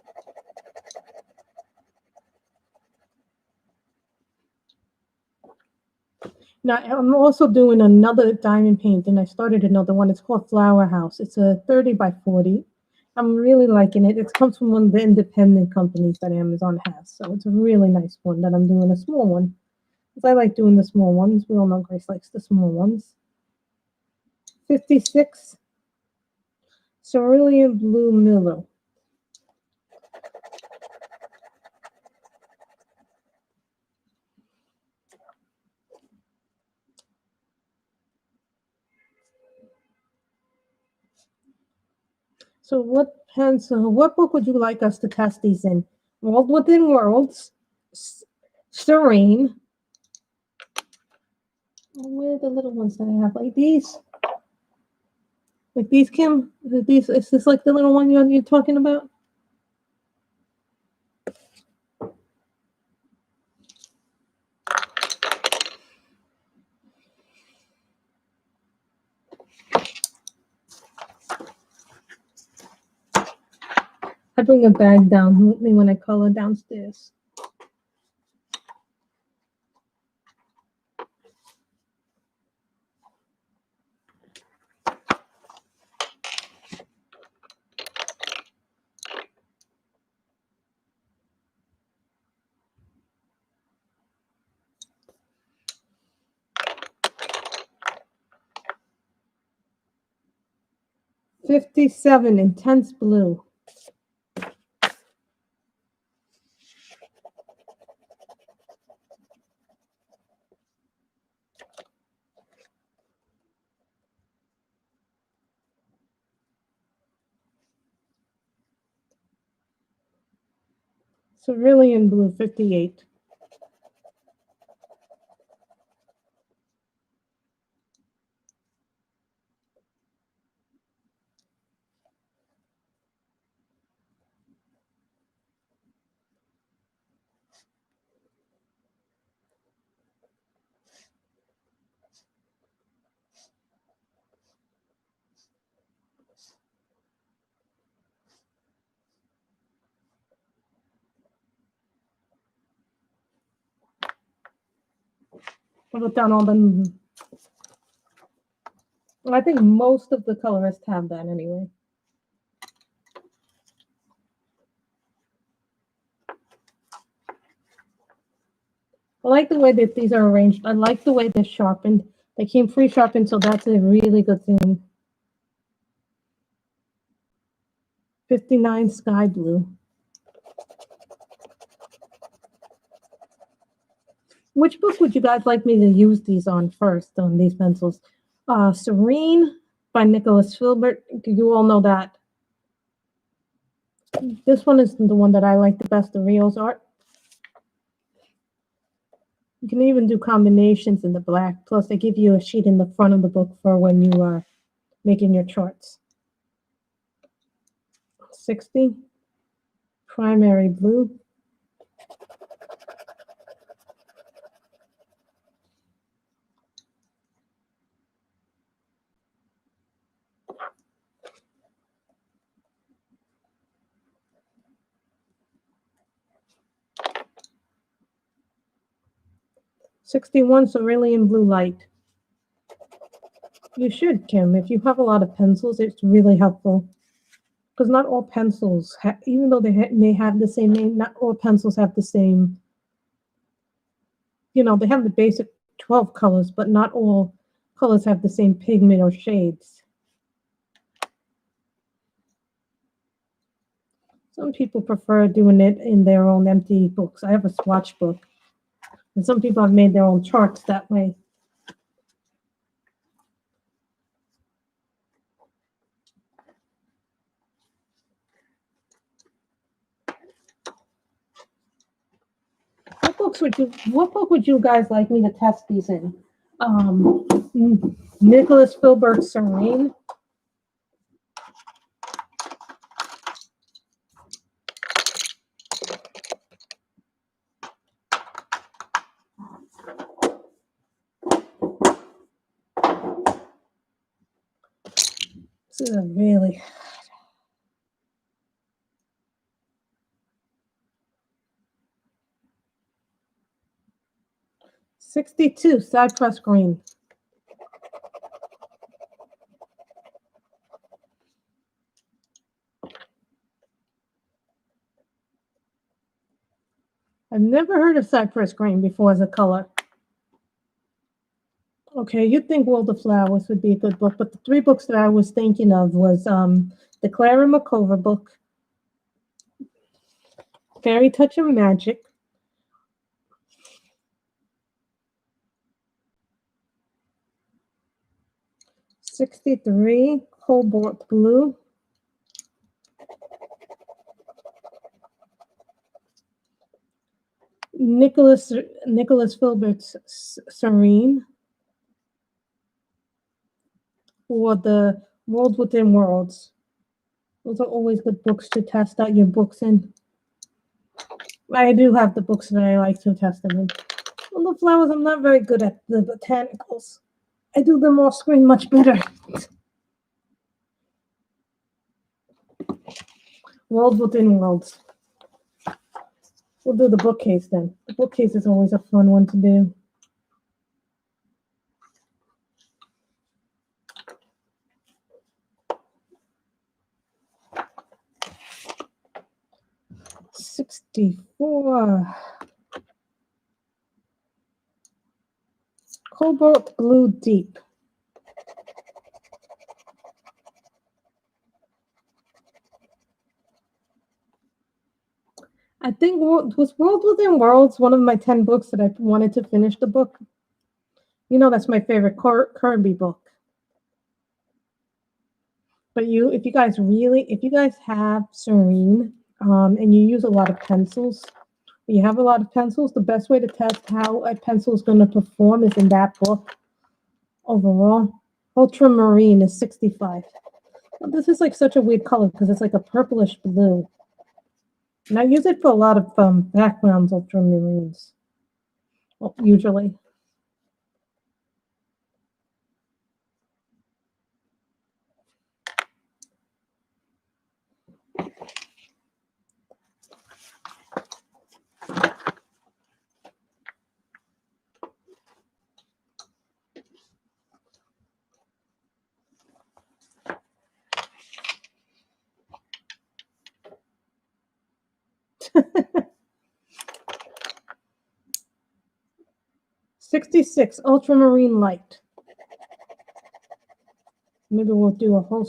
Now, I'm also doing another diamond paint, and I started another one. It's called Flower House. It's a 30 by 40. I'm really liking it. It comes from one of the independent companies that Amazon has. So it's a really nice one that I'm doing, a small one. I like doing the small ones. We all know Grace likes the small ones. 56, Cerulean Blue Miller. So what book would you like us to test these in? World Within Worlds, Serene. Where are the little ones that I have? Like these? Like these, Kim? Is this like the little one you're talking about? I bring a bag down with me when I color downstairs. $57 Intense Blue. Cerulean Blue, 58. I put down all them. I think most of the colorists have that anyway. I like the way that these are arranged. I like the way they're sharpened. They came pre-sharpened, so that's a really good thing. 59 Sky Blue. Which book would you guys like me to use these on first, on these pencils? Serene by Nicholas Filbert. You all know that. This one is the one that I like the best, the Rios art. You can even do combinations in the black. Plus, they give you a sheet in the front of the book for when you are making your charts. 60. Primary Blue. $61 Cerulean Blue Light. You should, Kim. If you have a lot of pencils, it's really helpful. Because not all pencils, even though they may have the same name, not all pencils have the same, they have the basic 12 colors, but not all colors have the same pigment or shades. Some people prefer doing it in their own empty books. I have a swatch book. And some people have made their own charts that way. What book would you guys like me to test these in? Nicholas Filbert Serene. This is a really 62 Cypress Green. I've never heard of Cypress Green before as a color. Okay, you'd think World of Flowers would be a good book, but the three books that I was thinking of was the Clara Makova book, Fairy Touch and Magic, '63, Cobalt Blue, Nicholas Filbert's Serene, or the World Within Worlds. Those are always good books to test out your books in. I do have the books that I like to test them in. Well, the flowers, I'm not very good at the botanicals. I do them off screen much better. World Within Worlds. We'll do the bookcase then. The bookcase is always a fun one to do. '64. Cobalt Blue Deep. I think was World Within Worlds one of my 10 books that I wanted to finish the book. You know, that's my favorite Kirby book. But if you guys have Serene, and you use a lot of pencils, you have a lot of pencils, the best way to test how a pencil is going to perform is in that book. Overall, Ultramarine is 65. Well, this is like such a weird color because it's like a purplish blue. And I use it for a lot of backgrounds, ultramarines. Well, usually. '66 Ultramarine Light. Maybe we'll do a whole.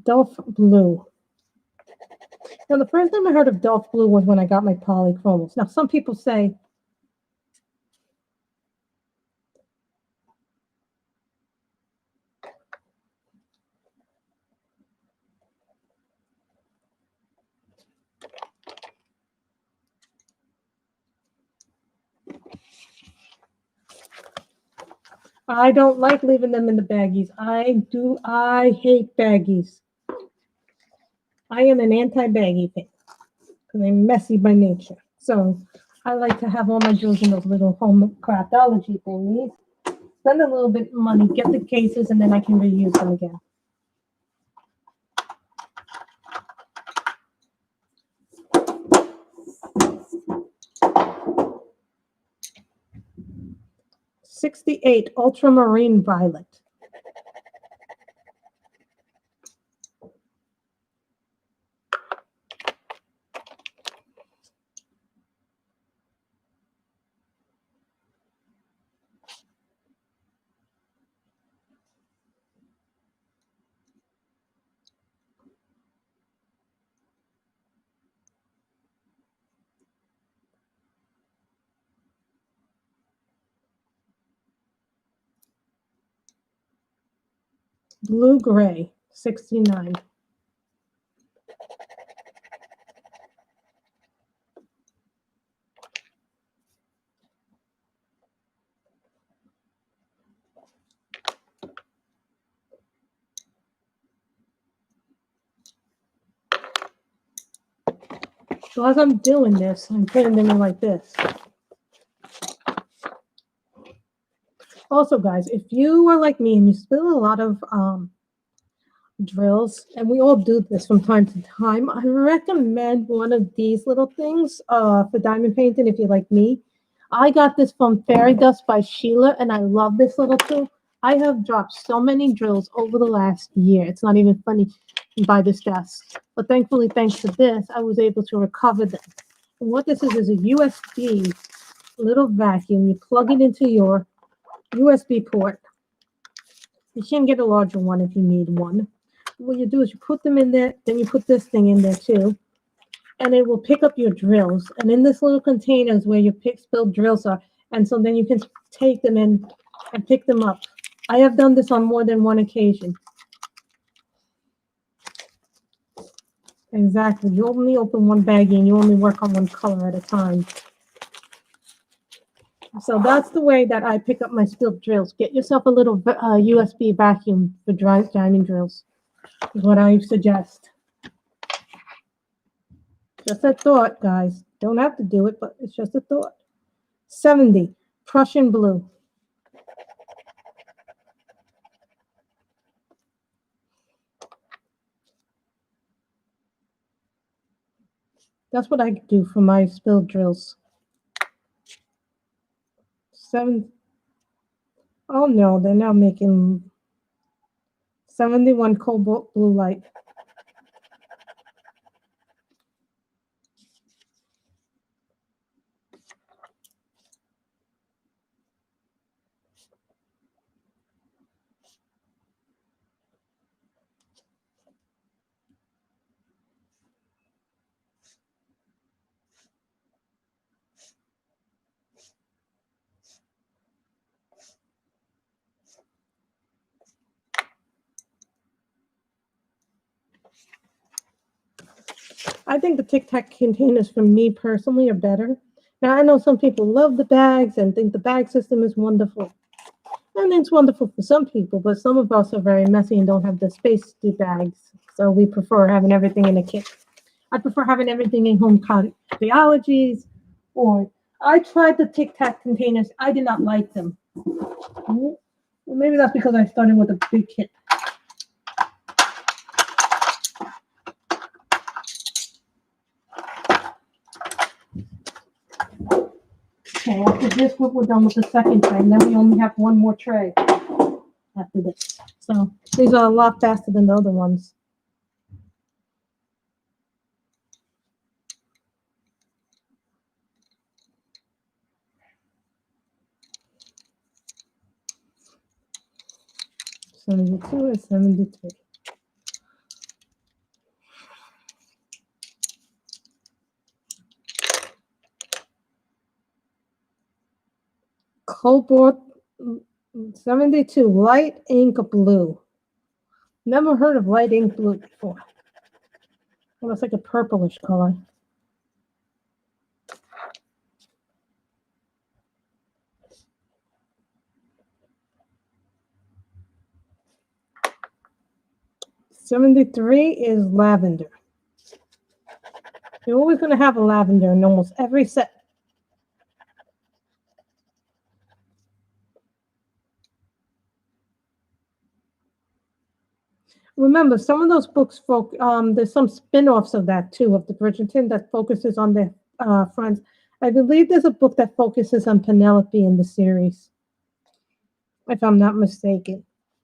Delph Blue. Now, the first time I heard of Delph Blue was when I got my polychromos. Now, some people say, I don't like leaving them in the baggies. I hate baggies. I am an anti-baggie fan because I'm messy by nature. So I like to have all my jewels in those little home craftology thingies. Spend a little bit of money, get the cases, and then I can reuse them again. '68 Ultramarine Violet. Blue Gray, '69. So as I'm doing this, I'm putting them in like this. Also, guys, if you are like me and you spill a lot of drills, and we all do this from time to time. I recommend one of these little things for diamond painting if you're like me. I got this from Fairy Dust by Sheila, and I love this little tool. I have dropped so many drills over the last year. It's not even funny by this dust. But thankfully, thanks to this, I was able to recover them. And what this is a USB little vacuum. You plug it into your USB port. You can get a larger one if you need one. What you do is you put them in there, then you put this thing in there too, and it will pick up your drills. And in this little container is where your spilled drills are. And so then you can take them in and pick them up. I have done this on more than one occasion. Exactly. You only open one baggie and you only work on one color at a time. So that's the way that I pick up my spilled drills. Get yourself a little USB vacuum for diamond drills, is what I suggest. Just a thought, guys. Don't have to do it, but it's just a thought. 70, Prussian blue. That's what I do for my spilled drills. 7. Oh no, they're now making 71 cobalt blue light. I think the Tic Tac containers for me personally are better. Now I know some people love the bags and think the bag system is wonderful. And it's wonderful for some people, but some of us are very messy and don't have the space to do bags. So we prefer having everything in a kit. I prefer having everything in home biologies, or I tried the Tic Tac containers. I did not like them. Well, maybe that's because I started with a big kit. Okay, after this, we're done with the second tray. And then we only have one more tray after this. So these are a lot faster than the other ones. '72 and '73. Cobalt 72, light ink blue. Never heard of light ink blue before. It looks like a purplish color. '73 is lavender. You're always going to have a lavender in almost every set. Remember, some of those books, there's some spin-offs of that too, of the Bridgerton that focuses on their friends. I believe there's a book that focuses on Penelope in the series, if I'm not mistaken.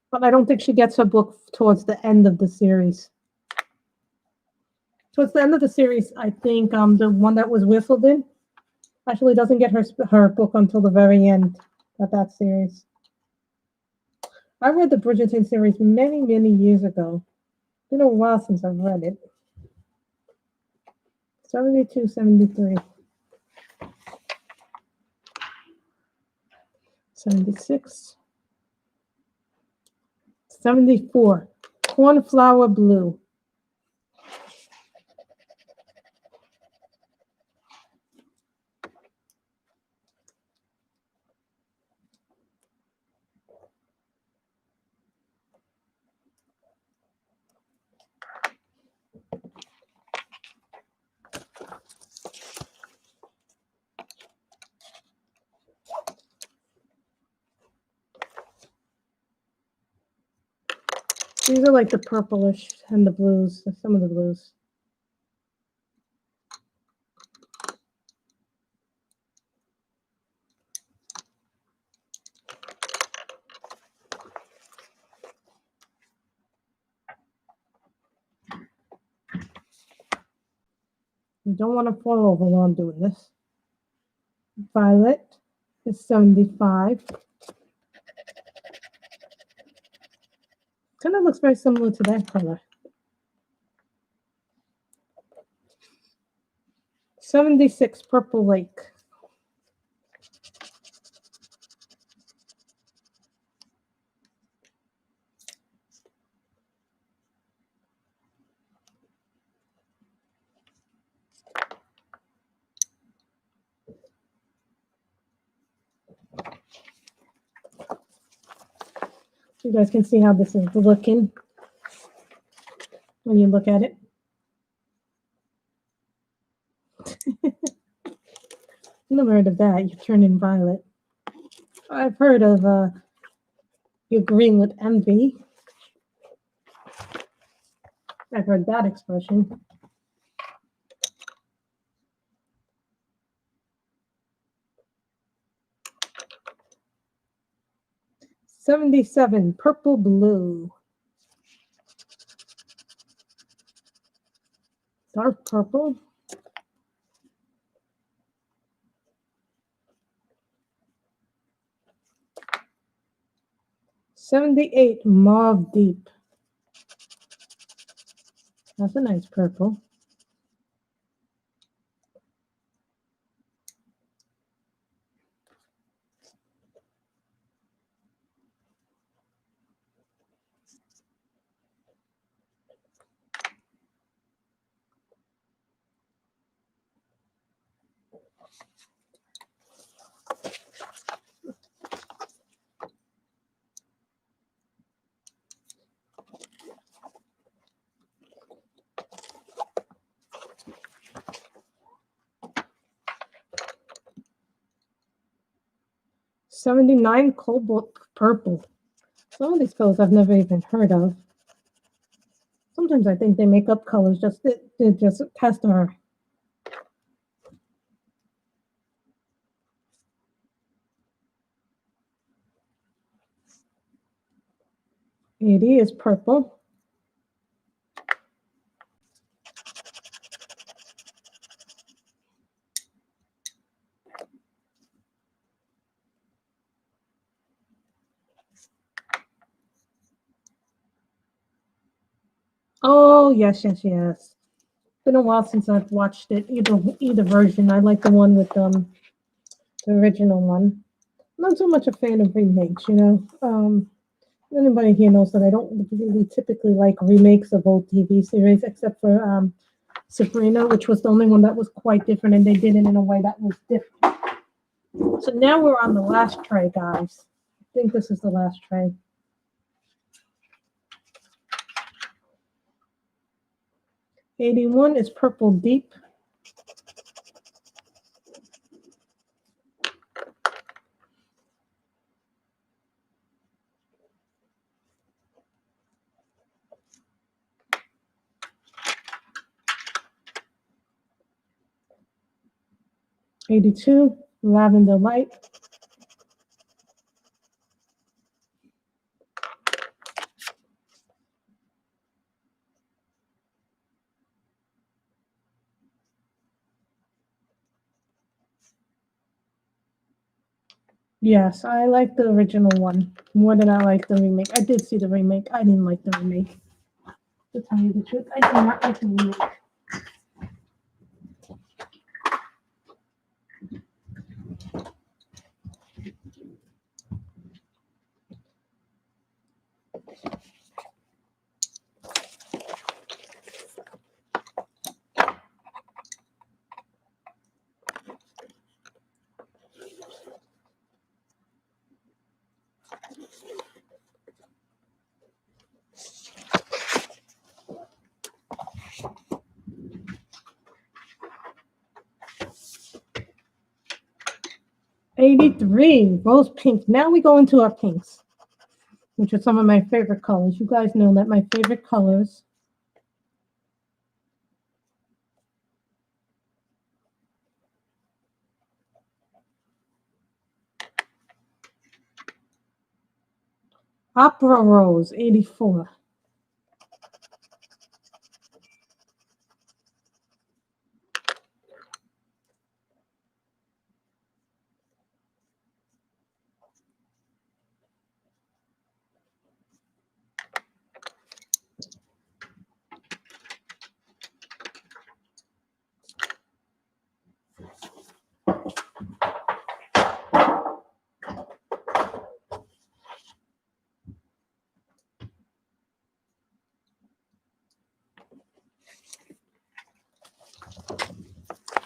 But I don't think she gets her book towards the end of the series. Towards the end of the series, I think the one that was Whistledown actually doesn't get her book until the very end of that series. I read the Bridgerton series many, many years ago. It's been a while since I've read it. 72, 73. 76. 74. Cornflower blue. These are like the purplish and the blues, some of the blues. You don't want to fall over while I'm doing this. Violet is 75. Kind of looks very similar to that color. 76, Purple Lake. You guys can see how this is looking when you look at it. Never heard of that. You turn in violet. I've heard of you green with envy. I've heard that expression. $77, Purple Blue. Dark purple. $78, Mauve Deep. That's a nice purple. $79, Cobalt Purple. Some of these colors I've never even heard of. Sometimes I think they make up colors just to just test our. $80 is purple. Oh, yes. Been a while since I've watched it, either version. I like the one with the original one. Not so much a fan of remakes, you know. Anybody here knows that I don't really typically like remakes of old TV series, except for Sabrina, which was the only one that was quite different, and they did it in a way that was different. So now we're on the last tray, guys. I think this is the last tray. $81 is Purple Deep. $82, Lavender Light. Yes, I like the original one more than I like the remake. I did see the remake. I didn't like the remake. To tell you the truth, I did not like the remake. $83, Rose Pink. Now we go into our pinks. which are some of my favorite colors. You guys know that my favorite colors Opera Rose 84.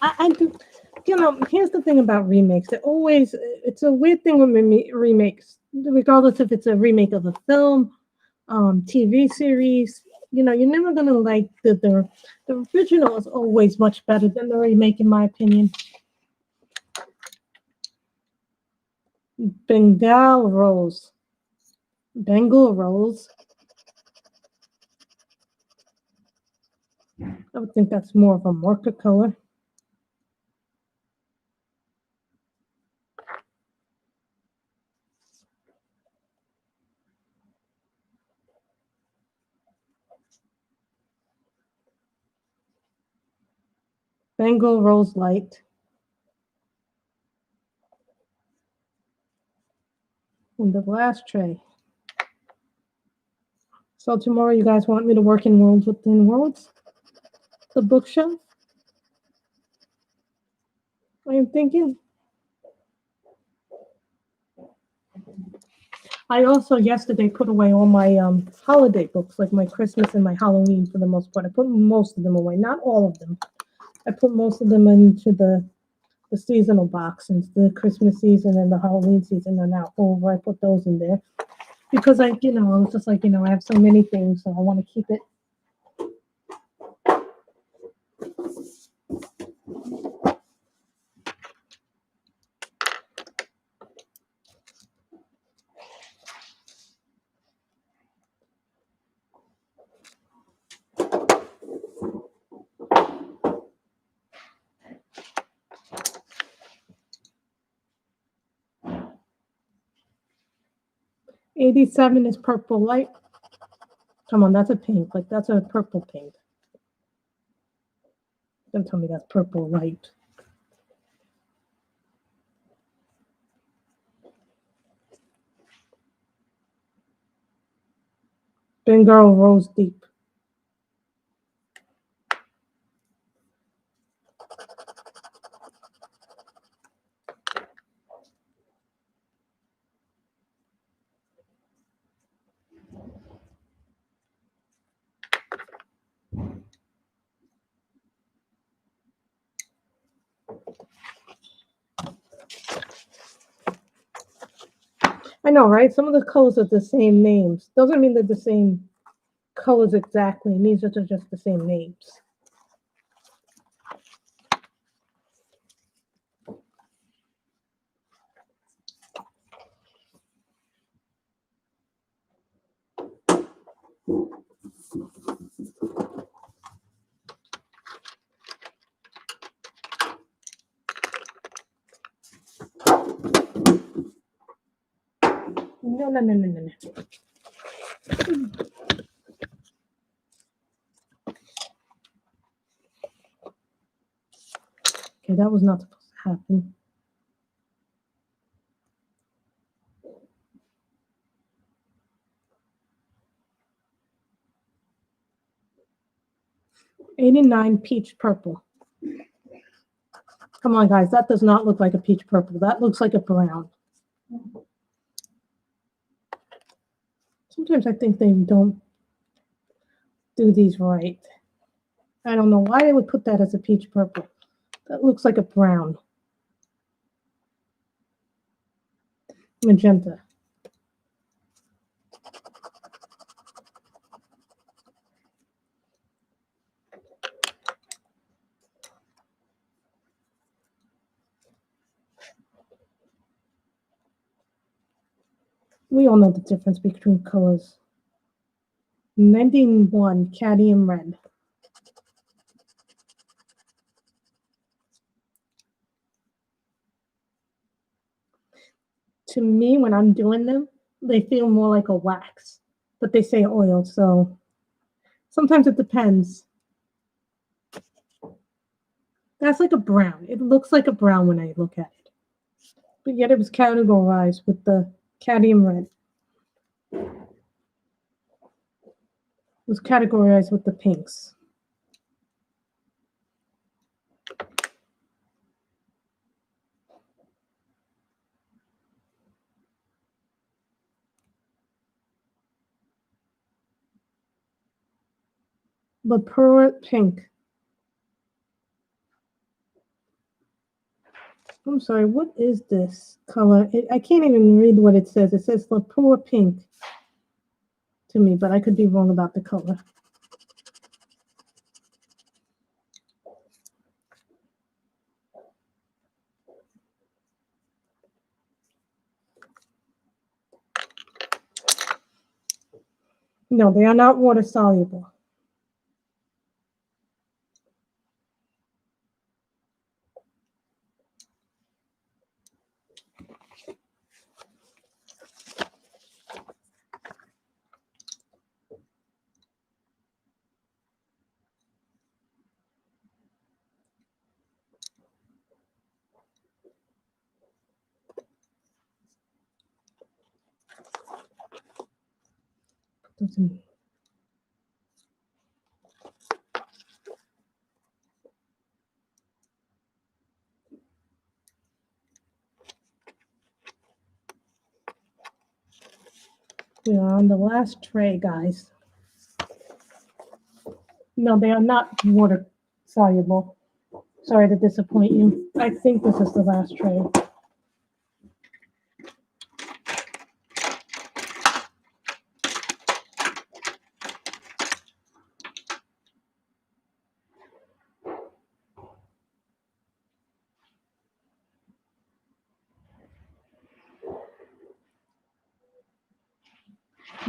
I do, here's the thing about remakes. It's a weird thing with remakes, regardless if it's a remake of a film, TV series. You're never gonna like the original is always much better than the remake, in my opinion. Bengal Rose. Bengal Rose. I would think that's more of a marker color. Bengal Rose Light. And the last tray. So tomorrow you guys want me to work in Worlds Within Worlds? The bookshelf? I am thinking. I also yesterday put away all my holiday books, like my Christmas and my Halloween for the most part. I put most of them away, not all of them. I put most of them into the seasonal box, since the Christmas season and the Halloween season are now over. I put those in there because I was just like, I have so many things, so I want to keep it. '87 is purple light. Come on, that's a pink. Like, that's a purple pink. Don't tell me that's purple light. Bengal Rose Deep. I know, right? Some of the colors are the same names. Doesn't mean they're the same colors exactly. It means that they're just the same names. No. Okay, that was not supposed to happen. '89 peach purple. Come on, guys, that does not look like a peach purple. That looks like a brown. Sometimes I think they don't do these right. I don't know why they would put that as a peach purple. That looks like a brown. Magenta. We all know the difference between colors. 91 cadmium red. To me, when I'm doing them, they feel more like a wax, but they say oil, so sometimes it depends. That's like a brown. It looks like a brown when I look at it, but yet it was categorized with the cadmium red. It was categorized with the pinks. The pearl pink. I'm sorry, what is this color? I can't even read what it says. It says Lapua pink to me, but I could be wrong about the color. No, they are not water soluble. We are on the last tray, guys. No, they are not water soluble. Sorry to disappoint you. I think this is the last tray.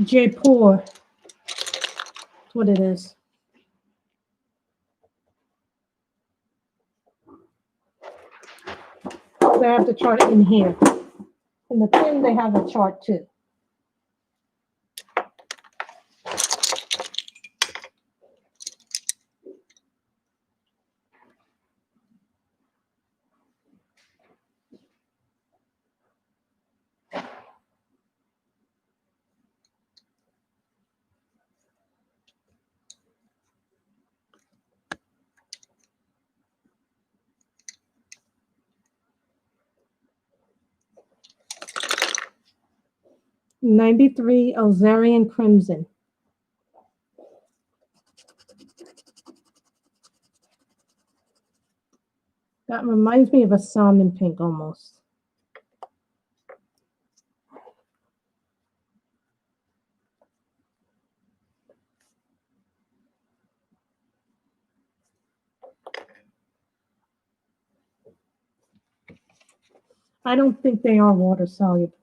Jaipur. That's what it is. They have the chart in here. In the tin, they have a chart too. '93 Alzarian Crimson. That reminds me of a salmon pink almost. I don't think they are water soluble.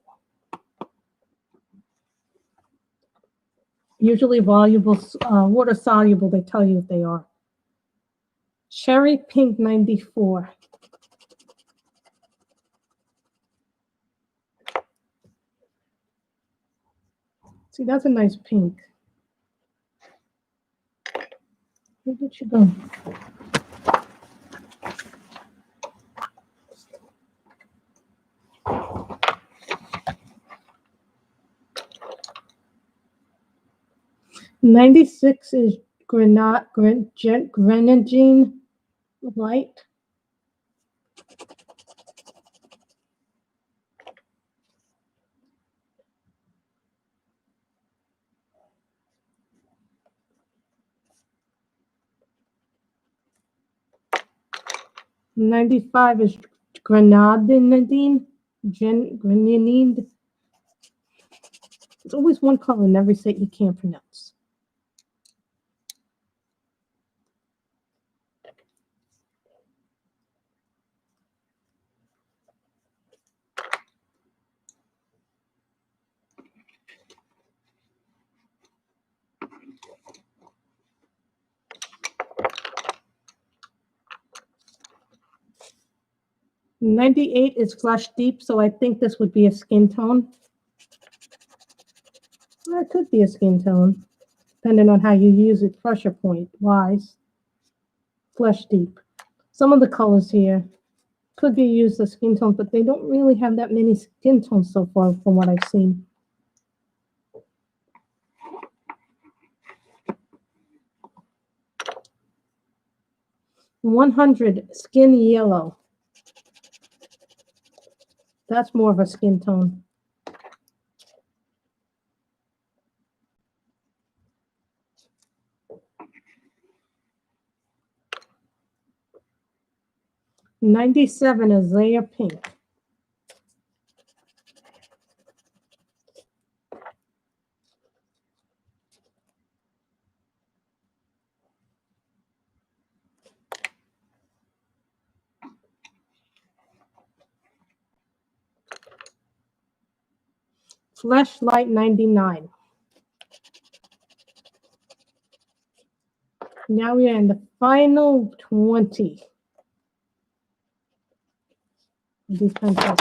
Usually water soluble, they tell you if they are. Cherry Pink 94. See, that's a nice pink. Where did she go? '96 is Grenadine Light. '95 is Grenadine. Grenadine. There's always one color in every set you can't pronounce. 98 is flush deep, so I think this would be a skin tone. Well, it could be a skin tone, depending on how you use it pressure point wise. Flush deep. Some of the colors here could be used as skin tones, but they don't really have that many skin tones so far from what I've seen. $100 skin yellow. That's more of a skin tone. $97 azalea pink. Flashlight 99. Now we are in the final 20 of these pencils.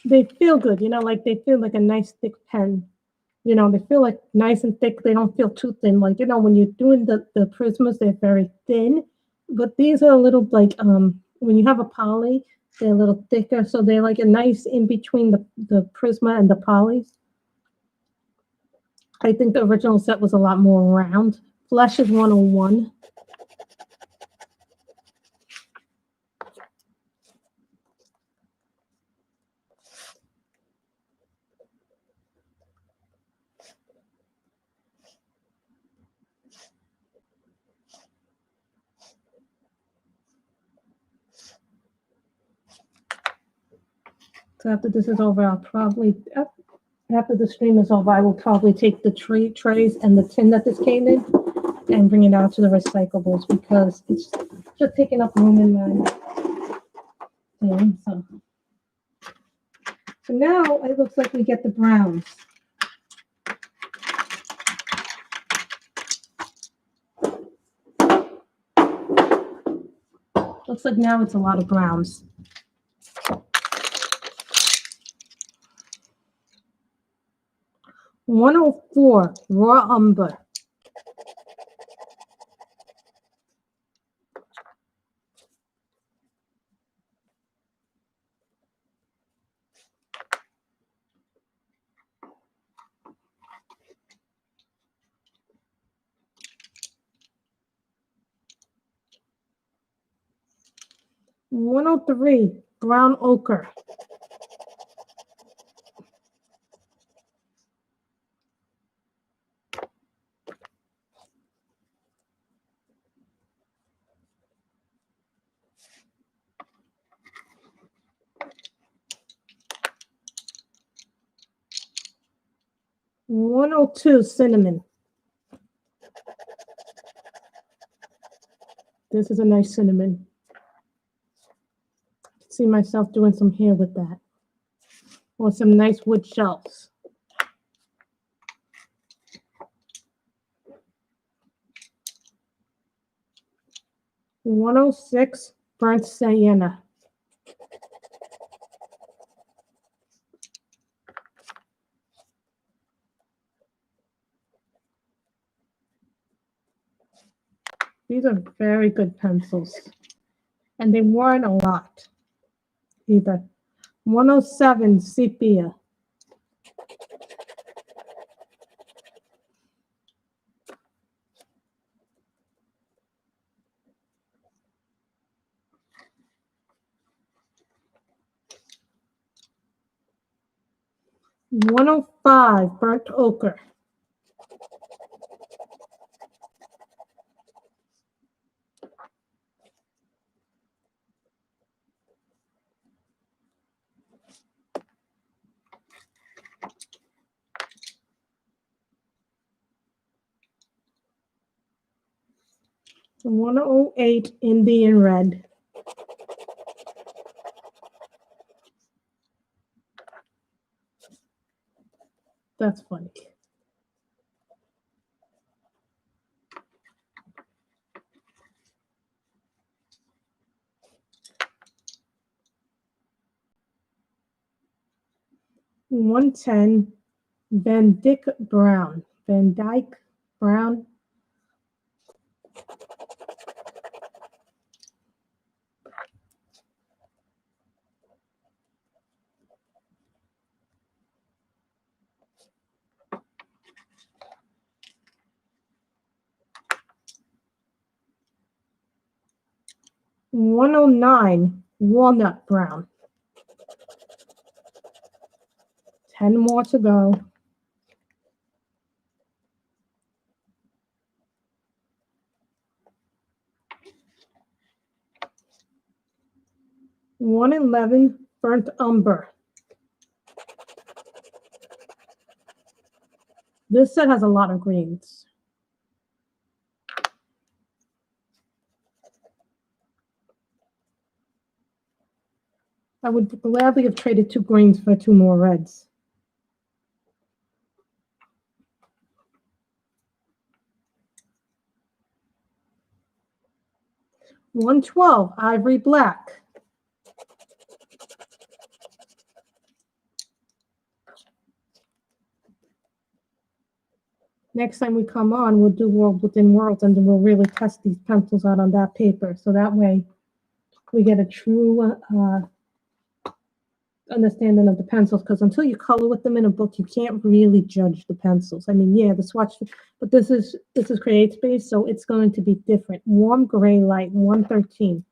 They feel good, you know, like they feel like a nice thick pen. You know, they feel like nice and thick. They don't feel too thin. Like, you know, when you're doing the Prismas, they're very thin. But these are a little like, when you have a poly, they're a little thicker. So they're like a nice in between the Prisma and the polys. I think the original set was a lot more round. Flesh is 101. So after this is over, I'll probably, after the stream is over, I will probably take the trays and the tin that this came in and bring it out to the recyclables because it's just taking up room in my thing. So now it looks like we get the browns. Looks like now it's a lot of browns. $104 raw umber. $103 brown ochre. $102 cinnamon. This is a nice cinnamon. I can see myself doing some hair with that. Or some nice wood shelves. $106 burnt sienna. These are very good pencils. And they weren't a lot either. 107 sepia. $105 burnt ochre. 108 Indian red. That's funny. $110 Van Dyck Brown. Van Dyke Brown. $109 Walnut Brown. 10 more to go. $111 Burnt Umber. This set has a lot of greens. I would gladly have traded 2 greens for 2 more reds. $112 Ivory Black. Next time we come on, we'll do World Within Worlds, and then we'll really test these pencils out on that paper. So that way we get a true understanding of the pencils, because until you color with them in a book, you can't really judge the pencils. I mean, yeah, the swatch, but this is Create Space, so it's going to be different. Warm Gray Light, 113.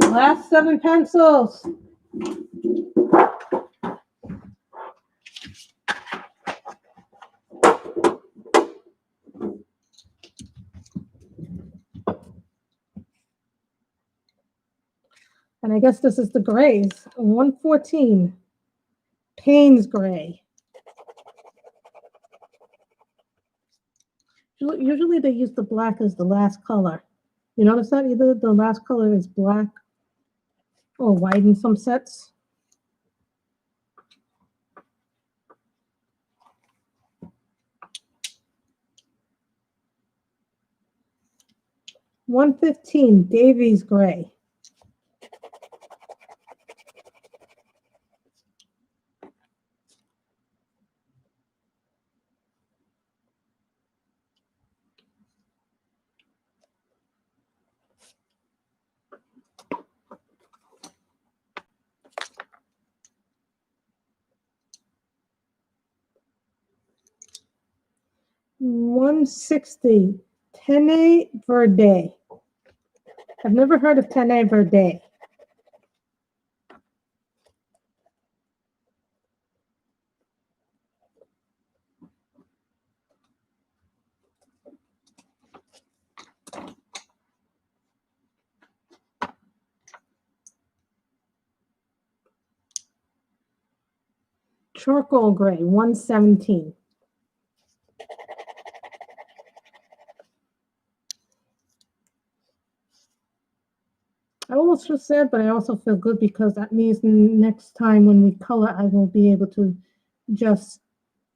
Last 7 pencils. And I guess this is the grays. 114. Payne's Gray. Usually they use the black as the last color. You notice that? Either the last color is black or white in some sets. $115 Davies Gray. $160 Tene Verde. I've never heard of Tene Verde. Charcoal Gray, 117. I almost feel sad, but I also feel good because that means next time when we color, I will be able to just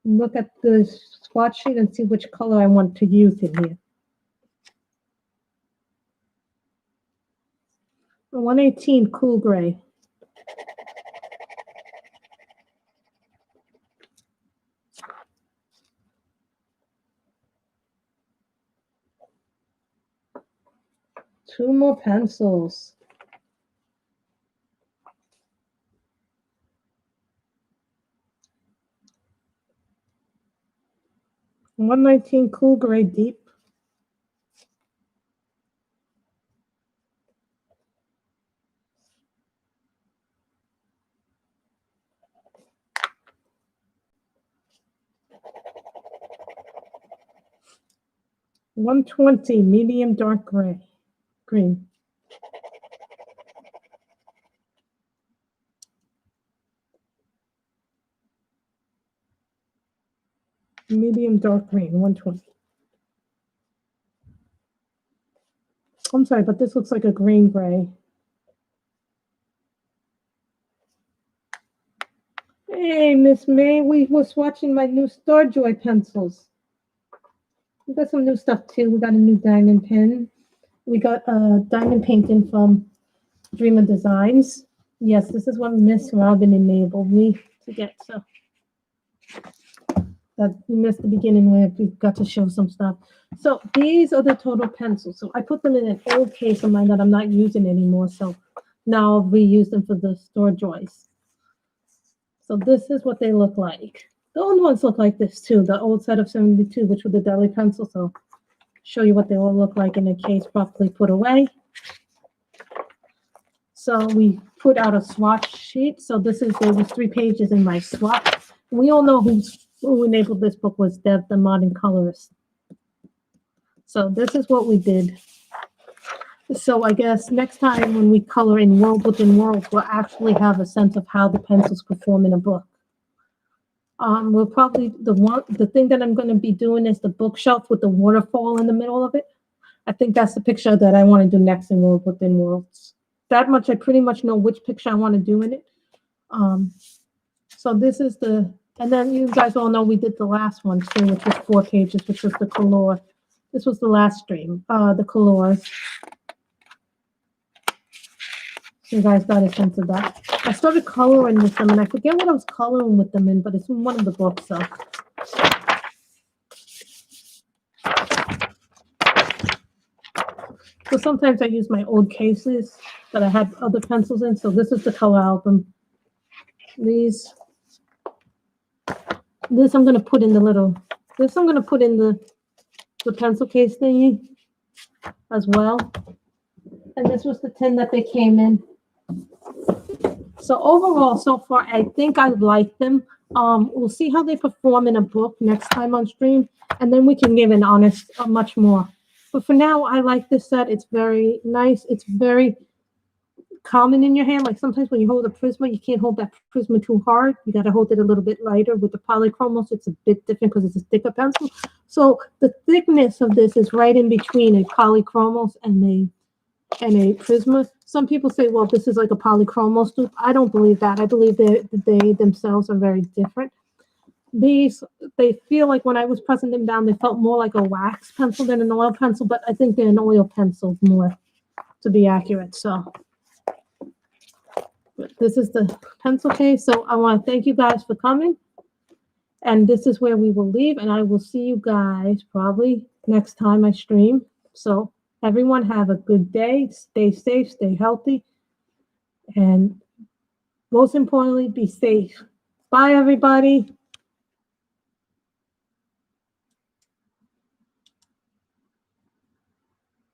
look at the swatch sheet and see which color I want to use in here. 118 Cool Gray. Two more pencils. 119 Cool Gray Deep. $120 Medium Dark Gray. Green. Medium dark green, 120. I'm sorry, but this looks like a green gray. Hey, Miss May, we were swatching my new Starjoy pencils. We got some new stuff too. We got a new diamond pen. We got a diamond painting from Dreamer Designs. Yes, this is what Miss Robin enabled me to get. So that you missed the beginning where we got to show some stuff. So these are the total pencils. So I put them in an old case of mine that I'm not using anymore. So now I'll reuse them for the Starjoys. So this is what they look like. The old ones look like this too. The old set of 72, which were the deli pencils. So show you what they all look like in a case properly put away. So we put out a swatch sheet. So there was 3 pages in my swatch. We all know who enabled this book was Deb, the modern colorist. So this is what we did. So I guess next time when we color in World Within World, we'll actually have a sense of how the pencils perform in a book. We'll probably, the thing that I'm going to be doing is the bookshelf with the waterfall in the middle of it. I think that's the picture that I want to do next in World Within Worlds. That much, I pretty much know which picture I want to do in it. So this is and then you guys all know we did the last one too, which was 4 pages, which was the color. This was the last stream, the colors. So you guys got a sense of that. I started coloring with them, and I forget what I was coloring with them in, but it's in one of the books, so. So sometimes I use my old cases that I had other pencils in. So this is the color album. This I'm going to put in the pencil case thingy as well. And this was the tin that they came in. So overall, so far, I think I like them. We'll see how they perform in a book next time on stream, and then we can give an honest, much more. But for now, I like this set. It's very nice. It's very common in your hand. Like sometimes when you hold a Prisma, you can't hold that Prisma too hard. You got to hold it a little bit lighter. With the polychromos, it's a bit different because it's a thicker pencil. So the thickness of this is right in between a polychromos and a Prisma. Some people say, well, this is like a polychromos dupe. I don't believe that. I believe they themselves are very different. These, they feel like when I was pressing them down, they felt more like a wax pencil than an oil pencil, but I think they're an oil pencil more, to be accurate. So this is the pencil case. So I want to thank you guys for coming. And this is where we will leave. And I will see you guys probably next time I stream. So everyone have a good day. Stay safe, stay healthy. And most importantly, be safe. Bye, everybody.